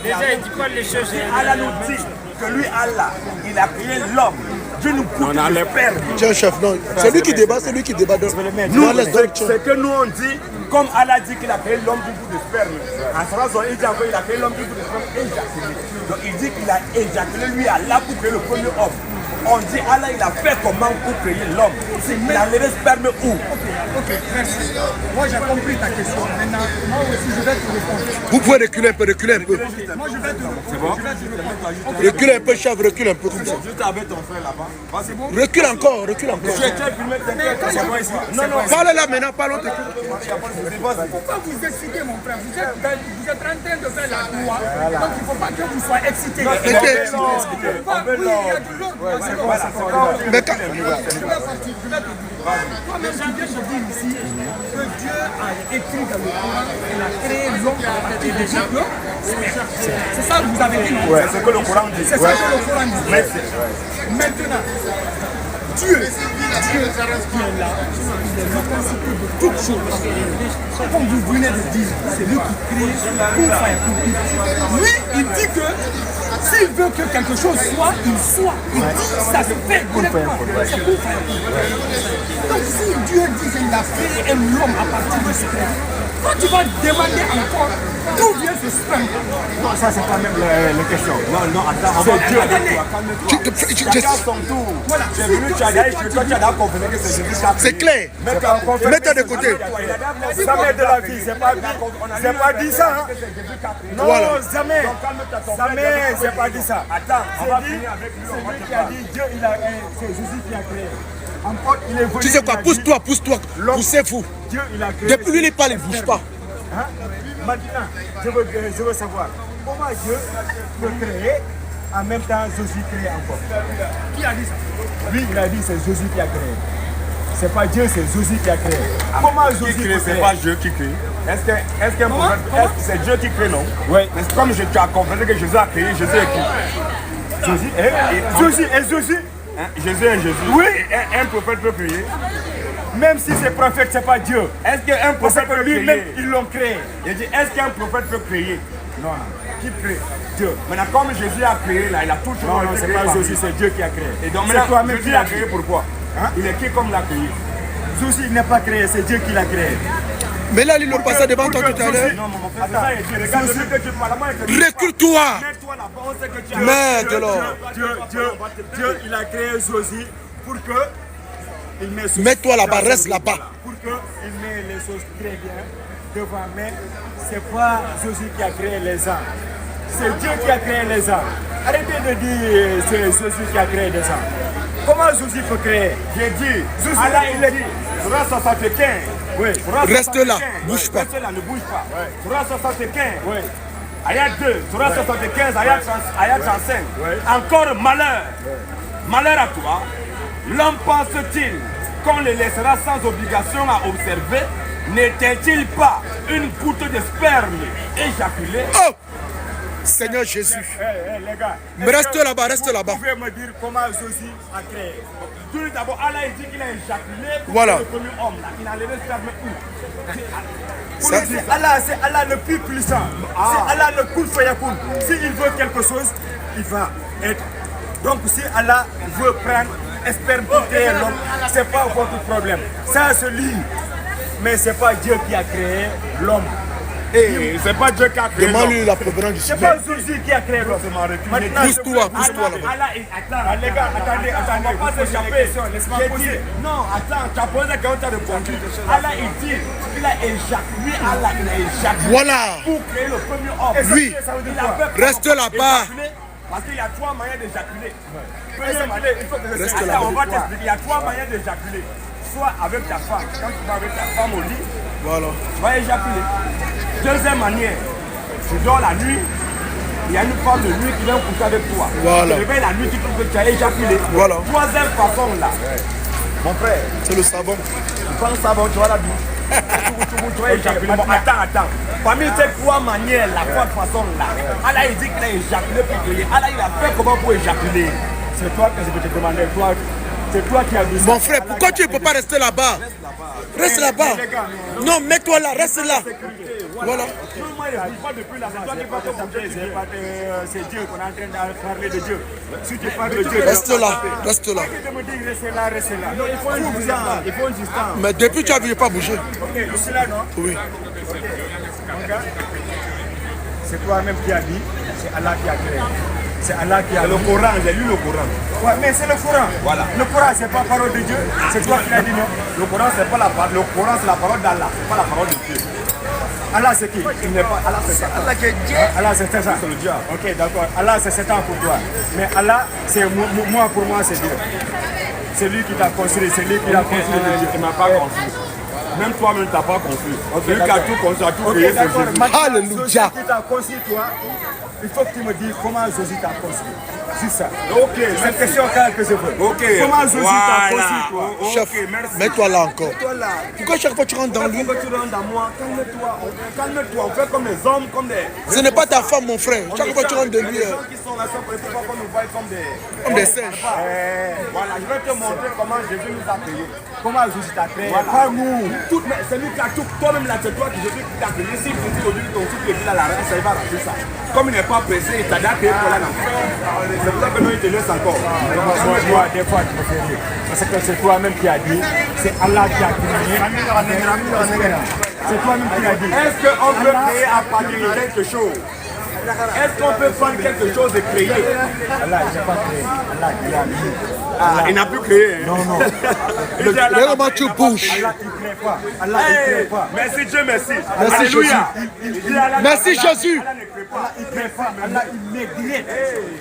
Déjà, il dit quoi les choses? Allah nous dit que lui, Allah, il a créé l'homme. Dieu nous coûte le père. Tiens, chef, non. C'est lui qui débat, c'est lui qui débat. Nous, c'est que nous on dit, comme Allah dit qu'il a créé l'homme du bout de sperme. En ce sens, il dit encore qu'il a créé l'homme du bout de sperme éjaculé. Donc il dit qu'il a éjaculé, lui, Allah, pour créer le premier homme. On dit Allah, il a fait comment pour créer l'homme? Il a les sperme où? Ok, merci. Moi, j'ai compris ta question. Maintenant, moi aussi, je vais te répondre. Vous pouvez reculer un peu, reculer un peu. Moi, je vais te répondre. C'est bon? Recule un peu, chef, recule un peu comme ça. Juste avec ton frère là-bas. C'est bon? Recule encore, recule encore. Non, non, Parle là maintenant, parlons de Pourquoi vous excitez, mon frère? Vous êtes en train de faire la loi. Donc, il ne faut pas que vous soyez excité. Oui, il y a de l'autre. Mais quand... Je vais partir, je vais te dire. Toi-même, tu viens de dire ici que Dieu a écrit dans le Coran qu'il a créé l'homme à partir de Dieu. C'est ça que vous avez dit, non? c'est ce que le Coran dit. C'est ça que le Coran dit. Maintenant, Dieu qui est là, il est le principe de toutes choses. Comme vous venez de dire, c'est lui qui crée pour faire tout. Lui, il dit que s'il veut que quelque chose soit, il soit. Il dit ça se fait directement. C'est pour faire tout. Donc si Dieu dit qu'il a créé l'homme à partir de sperme, quand tu vas demander encore d'où vient ce sperme? Non, ça c'est pas même la question. Non, attends, c'est Dieu. Chacun son tour. J'ai venu, tu as déjà compris que c'est Jésus qui a créé. C'est clair. Mets-toi de côté. Jamais de la vie, c'est pas dit ça. Hein? Non, Voilà. jamais. Jamais, c'est pas dit ça. Attends, on va finir avec lui. C'est lui qui a dit Dieu, c'est Jésus qui a créé. Encore, il est venu, Tu sais quoi, il a dit, pousse-toi. Poussez-vous. Dieu, il a créé. Depuis lui, il parle, il ne bouge pas. Hein? Maintenant, je veux savoir comment Dieu peut créer en même temps Jésus crée encore. Qui a dit ça? Lui, il a dit c'est Jésus qui a créé. C'est pas Dieu, c'est Jésus qui a créé. Comment Jésus Qui crée, peut c'est créer? pas Dieu qui crée. Est-ce qu'un prophète, c'est Dieu qui crée, non? Oui. Mais comme tu as compris que Jésus a créé, Jésus est qui? Jésus, Jésus et Jésus. Jésus est Jésus. Oui. Et un prophète peut créer. Même si c'est prophète, c'est pas Dieu. Est-ce qu'un Parce prophète que peut lui-même, créer? ils l'ont créé. Il dit, est-ce qu'un prophète peut créer? Non, Qui crée? Dieu. Maintenant, comme Jésus a créé, là, il a toujours non, été c'est créé pas par Jésus, lui. c'est Dieu qui a créé. Et donc C'est maintenant, toi-même Jésus qui a l'as créé créé. pourquoi? Il est qui comme l'a créé? Jésus il n'est pas créé, c'est Dieu qui l'a créé. Mais là, ils l'ont passé devant toi tout à l'heure. Non, mon frère, c'est ça, il dit, regarde, celui que tu parles, moi, je te dis, Recule-toi. mets-toi là-bas, on sait que tu as... Merde alors. Dieu, il a créé Jésus pour que il met ce- Mets-toi là-bas, reste là-bas. Pour qu'il met les choses très bien devant, mais c'est pas Jésus qui a créé les gens. C'est Dieu qui a créé les gens. Arrêtez de dire c'est Jésus qui a créé les gens. Comment Jésus peut créer? J'ai dit, Jésus, Allah, il il est dit, Surah 75. Oui. Reste là, bouge pas. Reste là, ne bouge pas. Surah 75. Oui. Ayat 2, Surah 75, ayat 35. Ouais. Encore malheur Malheur à toi, l'homme pense-t-il qu'on le laissera sans obligation à observer? N'était-il pas une goutte de sperme éjaculée? Oh! Seigneur Jésus. Les gars, Reste là-bas, reste là-bas. vous pouvez me dire comment Josie a créé? Tout d'abord, Allah il dit qu'il a éjaculé pour Voilà. le premier homme. Là. Il a enlevé le sperme où? Ça- C'est Allah le plus puissant. C'est Allah le Kun Fayakun. S'il veut quelque chose, il va être. Donc si Allah veut prendre sperme pour créer l'homme, c'est pas votre problème. Ça se lit. Mais c'est pas Dieu qui a créé l'homme. Et c'est pas Dieu qui a créé l'homme. Demande-lui la prévenance du C'est Seigneur. pas Jésus qui a créé l'homme. Maintenant, Pousse-toi, pousse-toi là-bas. Allah, attends, les gars, attendez, on va pas s'échapper. J'ai dit, non, attends, tu as posé la question, tu as répondu. Allah, il dit qu'il a éjaculé, Allah, il a éjaculé Voilà. pour créer le premier homme. Oui. Ça veut dire quoi? Reste là-bas. Éjaculer, parce qu'il y a 3 moyens d'éjaculer. Première manière, il faut que je Reste Attends, là-bas. on va t'expliquer. Il y a 3 moyens d'éjaculer. Soit avec ta femme, quand tu vas avec ta femme au lit, Voilà. tu vas éjaculer. Deuxième manière, tu dors la nuit, il y a une femme de nuit qui vient coucher avec toi. Voilà. Tu te réveilles la nuit, tu trouves que tu as éjaculé. Voilà. Troisième façon là, mon frère, C'est le savon. tu prends le savon, tu vas la douche. Tu vas éjaculer. Bon, attends. Parmi ces 3 manières, la 3 façons là, Allah il dit qu'il a éjaculé pour créer. Allah il a fait comment pour éjaculer? c'est toi que je vais te demander. C'est toi qui as dit ça. Mon frère, pourquoi tu ne peux pas rester là-bas? Reste là-bas. Non, mets-toi là, reste là. Voilà. Moi, je ne dis pas depuis là, c'est toi qui vas te bouger. C'est Dieu qu'on est en train de parler de Dieu. Si tu parles de Dieu, Reste là, reste là. de me dire restez là, restez là. Non, il faut une distance. Il faut une distance. Mais depuis tu as vu, je n'ai pas bougé. Ok, ici là, non? Oui. Mon gars, c'est toi-même qui as dit, c'est Allah qui a créé. C'est Allah qui a C'est le Coran, j'ai lu le Coran. Ouais, mais c'est le Coran. Voilà. Le Coran, c'est pas la parole de Dieu. C'est toi qui l'as dit, non? Le Coran, c'est pas la parole. Le Coran, c'est la parole d'Allah, c'est pas la parole de Dieu. Allah, c'est qui? Il n'est pas Allah, c'est ça. Allah qui est Dieu. Allah, c'est ça. C'est le diable. Ok, d'accord. Allah, c'est Satan pour toi. Mais Allah, c'est moi, pour moi, c'est Dieu. C'est lui qui t'a construit, c'est lui qui l'a construit. Il ne m'a pas construit. Même toi-même, tu n'as pas construit. Celui qui a tout construit, a tout Ok, créé, c'est d'accord. Jésus. Maintenant, Alléluia. Jésus qui t'a construit, toi, il faut que tu me dises comment Jésus t'a construit. C'est ça. Ok, C'est une question que je veux. Ok. Comment Jésus t'a Voilà. construit, toi? Chef, merci. mets-toi là encore. Toi là. Pourquoi chaque fois tu rentres dans lui? Pourquoi tu rentres dans moi? Calme-toi. Calme-toi. On fait comme des hommes, comme des. Ce n'est pas ta femme, mon frère. Chaque fois tu rentres de lui, Les gens qui sont là sont prêts pour qu'on nous voie comme des. comme des singes. Voilà, je vais te montrer comment Jésus nous a créés. Comment Jésus t'a créé? Voilà. Pas nous. C'est lui qui a tout. Toi-même là, c'est toi qui Jésus qui t'a créé. Si tu dis aujourd'hui ton souffle est là, la reine, ça il va rater ça. Comme il n'est pas pressé, il t'a déjà créé pour là. C'est pour ça que nous, il te laisse encore. Moi, des fois, tu me fais rire. Parce que c'est toi-même qui as dit, c'est Allah qui a créé. C'est toi-même qui as dit. Est-ce qu'on peut créer à partir de quelque chose? Est-ce qu'on peut prendre quelque chose et créer? Allah, il n'a pas créé. Allah, il a mis. Ah, il n'a plus créé. Hein? Non, non. Il dit, Allah, Regarde comment tu bouges. Allah, il ne crée pas. Allah, il ne crée hey, pas. merci Dieu, merci. Merci Alléluia. Jésus. Il dit, Allah, Merci Allah, Jésus. Allah ne crée pas. Allah, il ne crée pas. Allah, il met direct.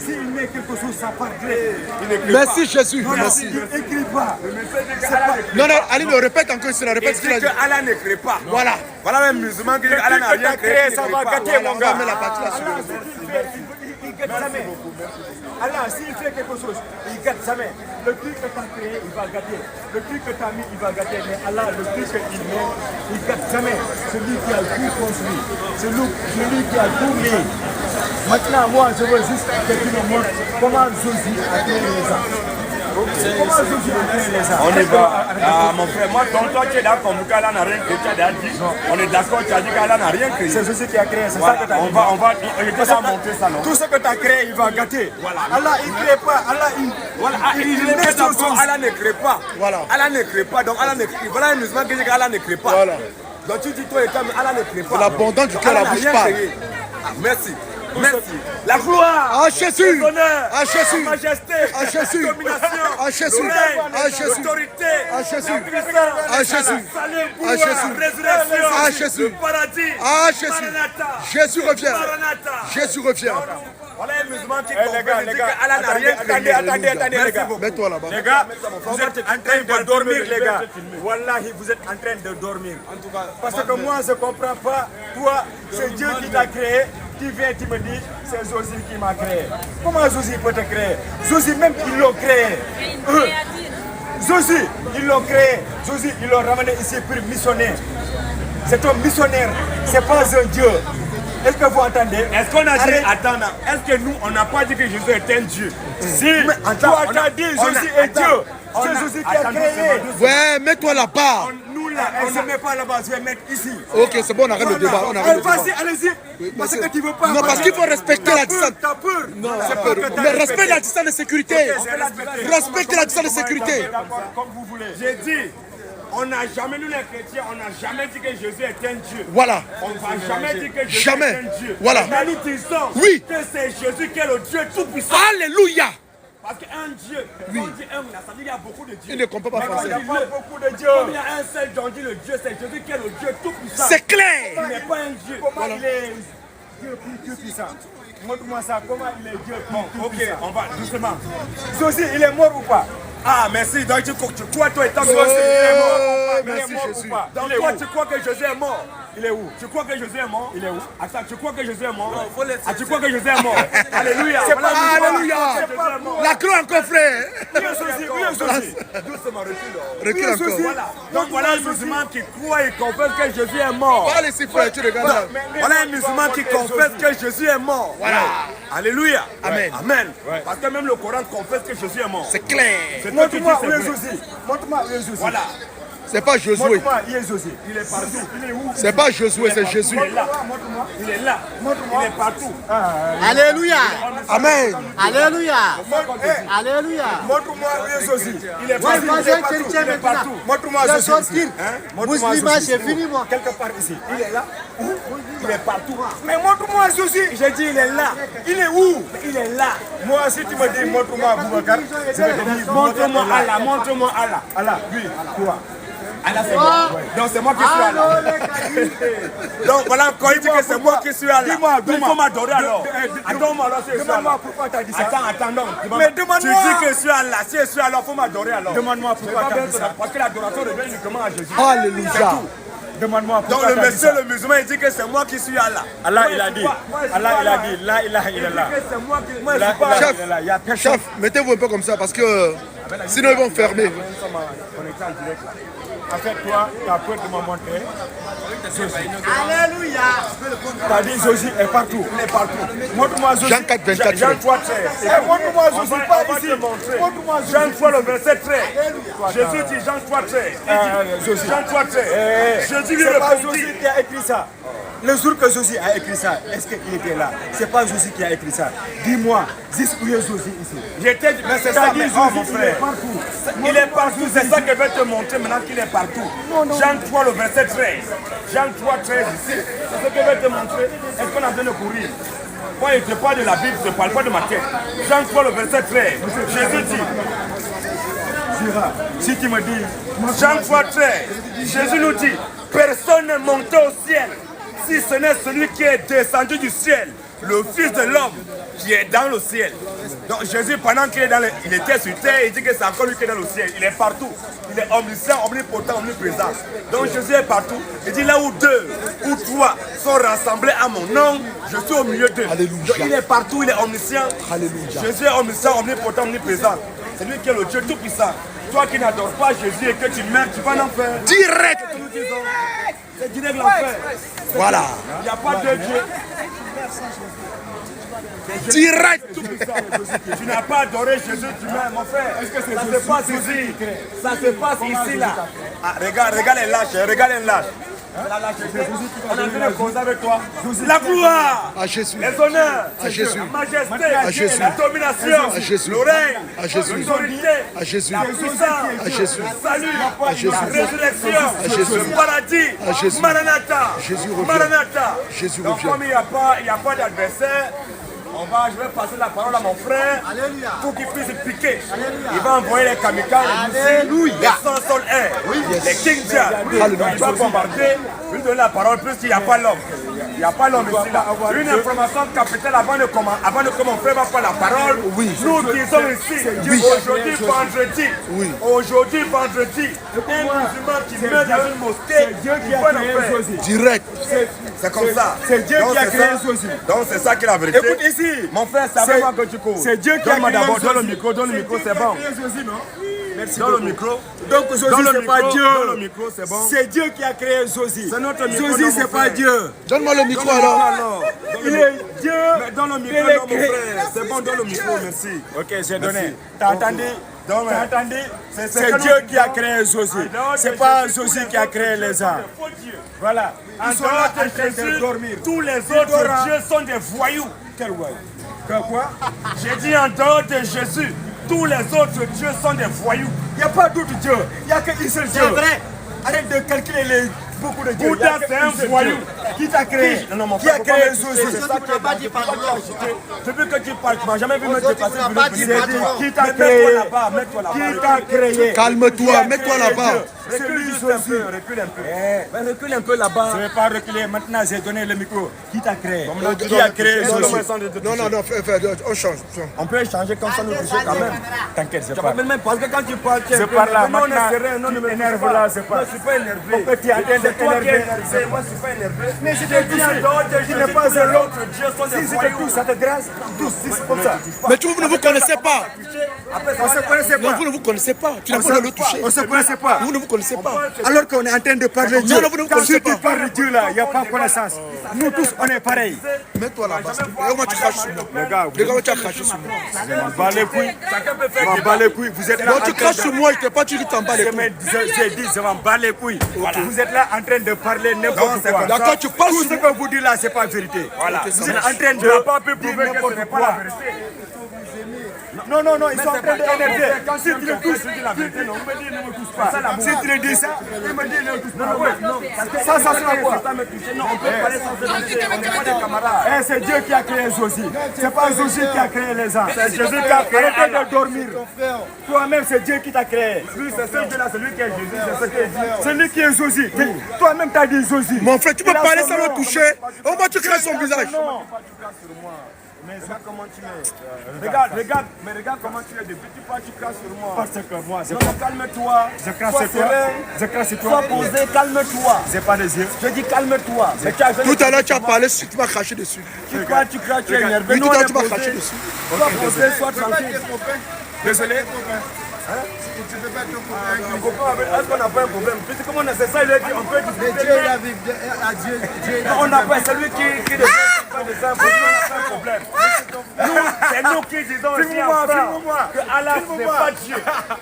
S'il met quelque chose, ça part direct. Il ne crée Merci Jésus. Non, Merci. il n'écrit pas. pas. Le message dit que Allah ne crée Non, non, Ali me répète encore cela. pas. Répète Il ce qu'il a dit dit. que Allah ne crée pas. Voilà. Voilà même musulman qui dit que Allah n'a rien créé. Ça va gâter, Voilà, mon on gars. va mettre la partie là sur Allah, le ce qu'il fait, il gâte sa main. Allah, s'il fait quelque chose, il gâte sa main. Le truc que tu as créé, il va gâter. Le truc que tu as mis, il va gâter. Mais Allah, le truc qu'il met, il gâte sa main. Celui qui a tout construit, celui qui a tout mis. Maintenant, moi, je veux juste que tu me montres comment Jésus a créé les gens. Comment Jésus a créé les gens. On y va. Ah, mon frère, moi, toi, tu es d'accord qu'Allah n'a rien créé. Tu as déjà dit. On est d'accord, tu as dit qu'Allah n'a rien créé. C'est Jésus qui a créé, c'est Voilà, ça que tu as dit. on va montrer ça, non? Tout ce que tu as créé, il va gâter. Voilà. Allah, il ne crée pas. Allah, Voilà, il est met d'accord, son sens. Allah ne crée pas. Voilà. Allah ne crée pas, donc Allah ne crée pas. Voilà un musulman qui dit qu'Allah ne crée pas. Voilà. Donc tu dis toi et toi, mais Allah ne crée pas. L'abondance du cœur, Allah la n'a bouche rien parle. créé. Ah, merci. Merci. La gloire. Ah, Jésus. L'honneur. Ah, Jésus. La majesté. Ah, Jésus. La domination. Ah, Jésus. Le règne. Ah, Jésus. L'autorité. Ah, Jésus. La puissance. Ah, Jésus. Le salut, le Ah, pouvoir, Jésus. la résurrection. Ah, Jésus. Le paradis. Ah, Jésus. Maranatha. Jésus revient. Maranatha. Jésus revient. Voilà un musulman qui les gars, dit qu'Allah n'a rien créé. attendez, les gars. Mets-toi là-bas. Les gars, vous êtes en train de dormir, les gars. Wallahi, vous êtes en train de dormir. Parce que moi, je ne comprends pas. Toi, c'est Dieu qui t'a créé. Tu viens, tu me dis, c'est Josie qui m'a créé. Comment Josie peut te créer? Josie, même ils l'ont créé. Josie, ils l'ont créé. Josie, ils l'ont ramené ici pour missionner. C'est un missionnaire, c'est pas un Dieu. Est-ce que vous entendez? Est-ce qu'on a dit, attends, est-ce que nous, on n'a pas dit que Jésus est un Dieu? Si, toi tu as dit Jésus est Dieu. C'est Jésus qui a créé. Ouais, mets-toi là-bas. Nous là, on ne met pas là-bas, je vais mettre ici. Ok, c'est bon, on arrête le débat. On arrête le débat. Vas-y, allez-y. Parce que tu veux pas. Non, parce qu'il faut respecter la distance. T'as peur. Non, mais respecte la distance de sécurité. Respecte la distance de sécurité. Comme vous voulez. J'ai dit, on n'a jamais, nous les chrétiens, on n'a jamais dit que Jésus est un Dieu. Voilà. On ne va jamais dire que Jésus Jamais. est un Dieu. Voilà. Mais nous disons Oui. que c'est Jésus qui est le Dieu tout-puissant. Alléluia. Parce qu'un Dieu, quand on dit un, ça veut dire qu'il y a beaucoup de dieux. Il ne comprend pas Mais quand français. il y a beaucoup de dieux. Comme il y a un seul Dieu, on dit le Dieu, c'est Jésus qui est le Dieu tout-puissant. C'est clair. Il n'est pas un Dieu. Comment il est Dieu puissant? Montre-moi ça. Comment il est Dieu puissant? Ok, on va doucement. Josie, il est mort ou pas? Ah, merci. Donc tu crois, toi, étant Josie, que il est mort. Oh, Il est merci mort Jésus. ou pas? Donc Il est toi, où? tu crois que Jésus est mort? Il est où? Tu crois que Jésus est mort? Il est où? Attends, tu crois que Jésus est mort? Ah, tu crois que Jésus est mort? Alléluia. C'est pas Alléluia. La croix encore, frère. Oui, Josie. Doucement, recule. Recule encore. Voilà. Donc voilà un musulman qui croit et confesse que Jésus est mort. Allez, c'est frère, tu regardes là. Voilà un musulman qui confesse que Jésus est mort. Voilà. Alléluia. Amen. Amen. Parce que même le Coran confesse que Jésus est mort. C'est clair. C'est toi qui dis Montre-moi c'est où est vrai. Josie. Montre-moi où est Josie. Voilà. C'est pas Josué. Montre-moi où est Josie. Il est partout. Il est où? C'est pas Josué, c'est Jésus. Il est là. Montre-moi. Il est là. Montre-moi. Il est partout. Alléluia. Amen. Alléluia. Alléluia. Montre-moi où est Josie. Il est Moi, partout. moi, Il est j'ai partout. chrétien Il est maintenant. partout. Montre-moi Je Josie. sortir. Montre-moi Musulman, Josie. c'est fini, moi. Quelque part ici. Il est là. Il est partout. Mais montre-moi Josie. J'ai dit il est là. Il est où? Il est là. Moi, si tu me dis montre-moi Aboubacar, je vais te dire Montre-moi Allah. Montre-moi Allah. Allah, lui, toi. Allah c'est moi. Donc c'est moi qui suis Allah. Donc voilà, quand il dit que c'est moi qui suis Allah, Dis-moi, il faut m'adorer alors. Attends-moi alors si je suis Demande-moi Allah. pourquoi tu as dit ça. Attends, non. Mais demande-moi. Tu dis que je suis Allah. Si je suis Allah, il faut m'adorer alors. Demande-moi pourquoi tu as dit ça. Parce que l'adoration revient uniquement à Jésus. Alléluia. Demande-moi Donc pourquoi le tu as dit monsieur, ça. le musulman, il dit que c'est moi qui suis Allah. Allah, il a dit. Allah, il a dit. Là, il est là. Là, Chef, il est là. Il y a personne. chef, mettez-vous un peu comme ça parce que sinon ils vont fermer. On est en direct là. En fait, toi, tu as peur de me montrer. Alléluia. Tu as dit Josie est partout. Il est partout. Montre-moi Josie. Jean 4, 24. Jean 3, 13. Montre-moi Josie, pas ici. Montre-moi Josie. Jean 3, le verset 13. Jésus dit Jean 3, 13. Jean 3, 13. Jésus lui C'est pas répondit. Josie qui a écrit ça. Le jour que Josie a écrit ça, est-ce qu'il était là? C'est pas Josie qui a écrit ça. Dis-moi, dis où est Josie ici? J'étais dit, mais c'est ça, mais oh, mon frère. Il est partout, c'est ça que je vais te montrer maintenant qu'il est partout. Jean 3, le verset 13. Jean 3, 13 ici. C'est ce que je vais te montrer. Est-ce qu'on a besoin de courir? Moi, je ne parle pas de la Bible, je ne parle pas de ma tête. Jean 3, le verset 13. Jésus dit, Si tu me dis, Jean 3, 13. Jésus nous dit, personne n'est monté au ciel, si ce n'est celui qui est descendu du ciel, le Fils de l'homme qui est dans le ciel. Donc Jésus, pendant qu'il il était sur terre, il dit que c'est encore lui qui est dans le ciel. Il est partout. Il est omniscient, omnipotent, omniprésent. Donc Jésus est partout. Il dit là où deux ou trois sont rassemblés à mon nom, je suis au milieu d'eux. Alléluia. Donc il est partout, il est omniscient. Alléluia. Jésus est omniscient, omnipotent, omniprésent. C'est lui qui est le Dieu tout-puissant. Toi qui n'adores pas Jésus et que tu meurs, tu vas en enfer. Direct. Nous disons, c'est direct l'enfer. Voilà. Il n'y a pas de Dieu. Direct. Tu n'as pas adoré Jésus, tu meurs, mon frère. Ça se passe ici. Ça se passe ici, là. Ah, regarde les lâches, regarde les lâches. La lâcheté. On est en train de causer avec toi. La gloire, À Jésus. les honneurs, À Jésus. la majesté, À Jésus. la domination, À Jésus. le règne, À Jésus. l'autorité, À Jésus. la puissance, À Jésus. le salut, À Jésus. la résurrection, À Jésus. le paradis, À Jésus. Maranatha, Jésus revient. Maranatha. Jésus Donc revient. comme il n'y a pas d'adversaire, je vais passer la parole à mon frère pour qu'il puisse piquer. Il va envoyer les kamikazes, les 100 sol air, les King Jack. Il va bombarder, lui donner la parole plus qu'il n'y a pas l'homme. Il n'y a pas l'homme ici là. Une information capitale avant de commencer on fait pas la parole. Oui. Nous qui sommes ici, aujourd'hui vendredi. Oui. Aujourd'hui vendredi, un musulman qui meurt dans une mosquée, Dieu qui a créé Josie. Direct. c'est comme ça. C'est Dieu qui a créé Josie. Donc c'est ça qui est la vérité. Écoute ici. Mon frère, c'est avec moi que tu cours. C'est Dieu qui a Donne-moi créé d'abord, donne le Josie. micro, c'est bon. Merci Dans le beaucoup. micro. Donc Josie, Dans le c'est pas micro, Dieu. dans le micro, c'est bon. C'est Dieu qui a créé Josie. C'est notre micro, Josie, non, c'est mon pas frère. Dieu. Donne-moi le micro Non, alors. non. Il est Dieu. Mais dans le micro, Il est non, mon créé. frère. C'est bon, dans le micro, merci. Ok, j'ai donné. Merci. T'as entendu? Donc, T'as entendu? c'est C'est que Dieu nous qui a disons, créé Josie. en dehors de C'est pas Jésus, Josie tous qui a les créé les gens. faux dieux. Voilà. En Ils sont dehors là en de train de Jésus, dormir. tous les dort, autres hein. dieux sont des voyous. Quel voyou? Quoi? J'ai dit en dehors de Jésus, tous les autres dieux sont des voyous. Il n'y a pas d'autre Dieu. Il n'y a qu'un seul Dieu. C'est vrai. Arrête de calculer beaucoup de dieux. Bouddha, c'est un voyou. Qui t'a créé? Non, mon Qui a frère, créé faut pas Josie? m'expliquer, c'est ça qui est pas dit par depuis que tu parles, tu m'as jamais vu me dépasser. Qui t'a Mets-toi créé? là-bas, mets-toi là-bas. Qui t'a créé? Calme-toi, mets-toi là-bas. Recule juste un peu, recule un peu. Mais recule un peu là-bas. Je ne vais pas reculer. Maintenant, j'ai donné le micro. Qui t'a créé? le Qui a créé Non, Josie? non, on change. On peut échanger comme ça, nous toucher quand même. T'inquiète, c'est Tu pas. vas même parce que quand tu parles, tu es Je parle là, non, maintenant, non, ne me énerve touche là, c'est pas. Non, je suis pas énervé. Pourquoi tu es en train de C'est toi qui es t'énerver? énervé, moi je suis pas énervé. Mais je Je te dis en dis, dehors de tu Jésus, n'es pas tous un les homme. autres dieux sont des Si je te voyous. touche, ça te dérange? Tous, si c'est comme ça. Mais vous ne vous connaissez pas. On se connaissait Non, pas. vous ne vous connaissez pas. Tu n'as pas de le toucher. On se connaissait pas. Vous ne vous connaissez pas. Alors qu'on est en train de parler de Dieu. Non, vous ne vous Quand connaissez tu pas. parles de Dieu là, il n'y a pas de connaissance. Nous tous, on est pareils. Mets-toi là-bas. Regarde moi tu craches sur moi. Les gars, Regarde moi tu as craché sur moi. je m'en bats les couilles. Chacun peut Je faire m'en bats les couilles. Vous êtes là. Non, en tu train craches de- sur moi, je t'ai pas dit que t'en bats les J'ai couilles. dit, je m'en bats les couilles. Vous êtes là en train de parler n'importe c'est quoi. comme ça. D'accord, tu parles Tout sur ce moi. que vous dites là, c'est pas vérité. Voilà. Vous êtes en train Tu n'as de pas pu dire prouver que ce n'importe n'est pas la quoi. vérité. Non, ils sont en train d'énerver. Quand Si tu le touches, tu dis la vérité, non, on me dit ne me touche pas. si tu le dis ça, il me dit ne touche pas. Non, Ça sera quoi? Non, on peut parler sans se toucher, on n'est pas des camarades. Eh, c'est Dieu qui a créé Josie. C'est pas Josie qui a créé les gens. C'est Jésus qui a créé. Arrêtez de dormir. Toi-même, c'est Dieu qui t'a créé. Lui, c'est ce Dieu-là, c'est lui qui est Jésus, c'est ce qui est dit. C'est lui qui est Josie. Toi-même, t'as dit Josie. Mon frère, tu peux Il a parler son sans nom. le toucher. Au moins tu craches son visage. Non. Mais regarde comment tu es. Regarde comment tu es. Depuis tu parles, tu craches sur moi. Parce que moi, c'est Non, pas. calme-toi. Je crache Sois sur toi. serein. Je crache sur Sois toi. posé, calme-toi. J'ai pas des yeux. Je dis calme-toi. Mais tu as Tout à l'heure tu as parlé, tu m'as craché dessus. tu parles, tu craches, tu es énervé. Oui, tout Nous, à on l'heure est tu m'as posé. craché dessus. Sois posé, sois tranquille. Désolé. Un copain avec- Est-ce qu'on n'a pas un problème? Puisque comme on a c'est ça, il a dit, on peut discuter. Mais on n'a pas, c'est lui qui décide pas de ça, c'est un problème. Nous, c'est nous qui disons aussi en France que Allah n'est pas Dieu,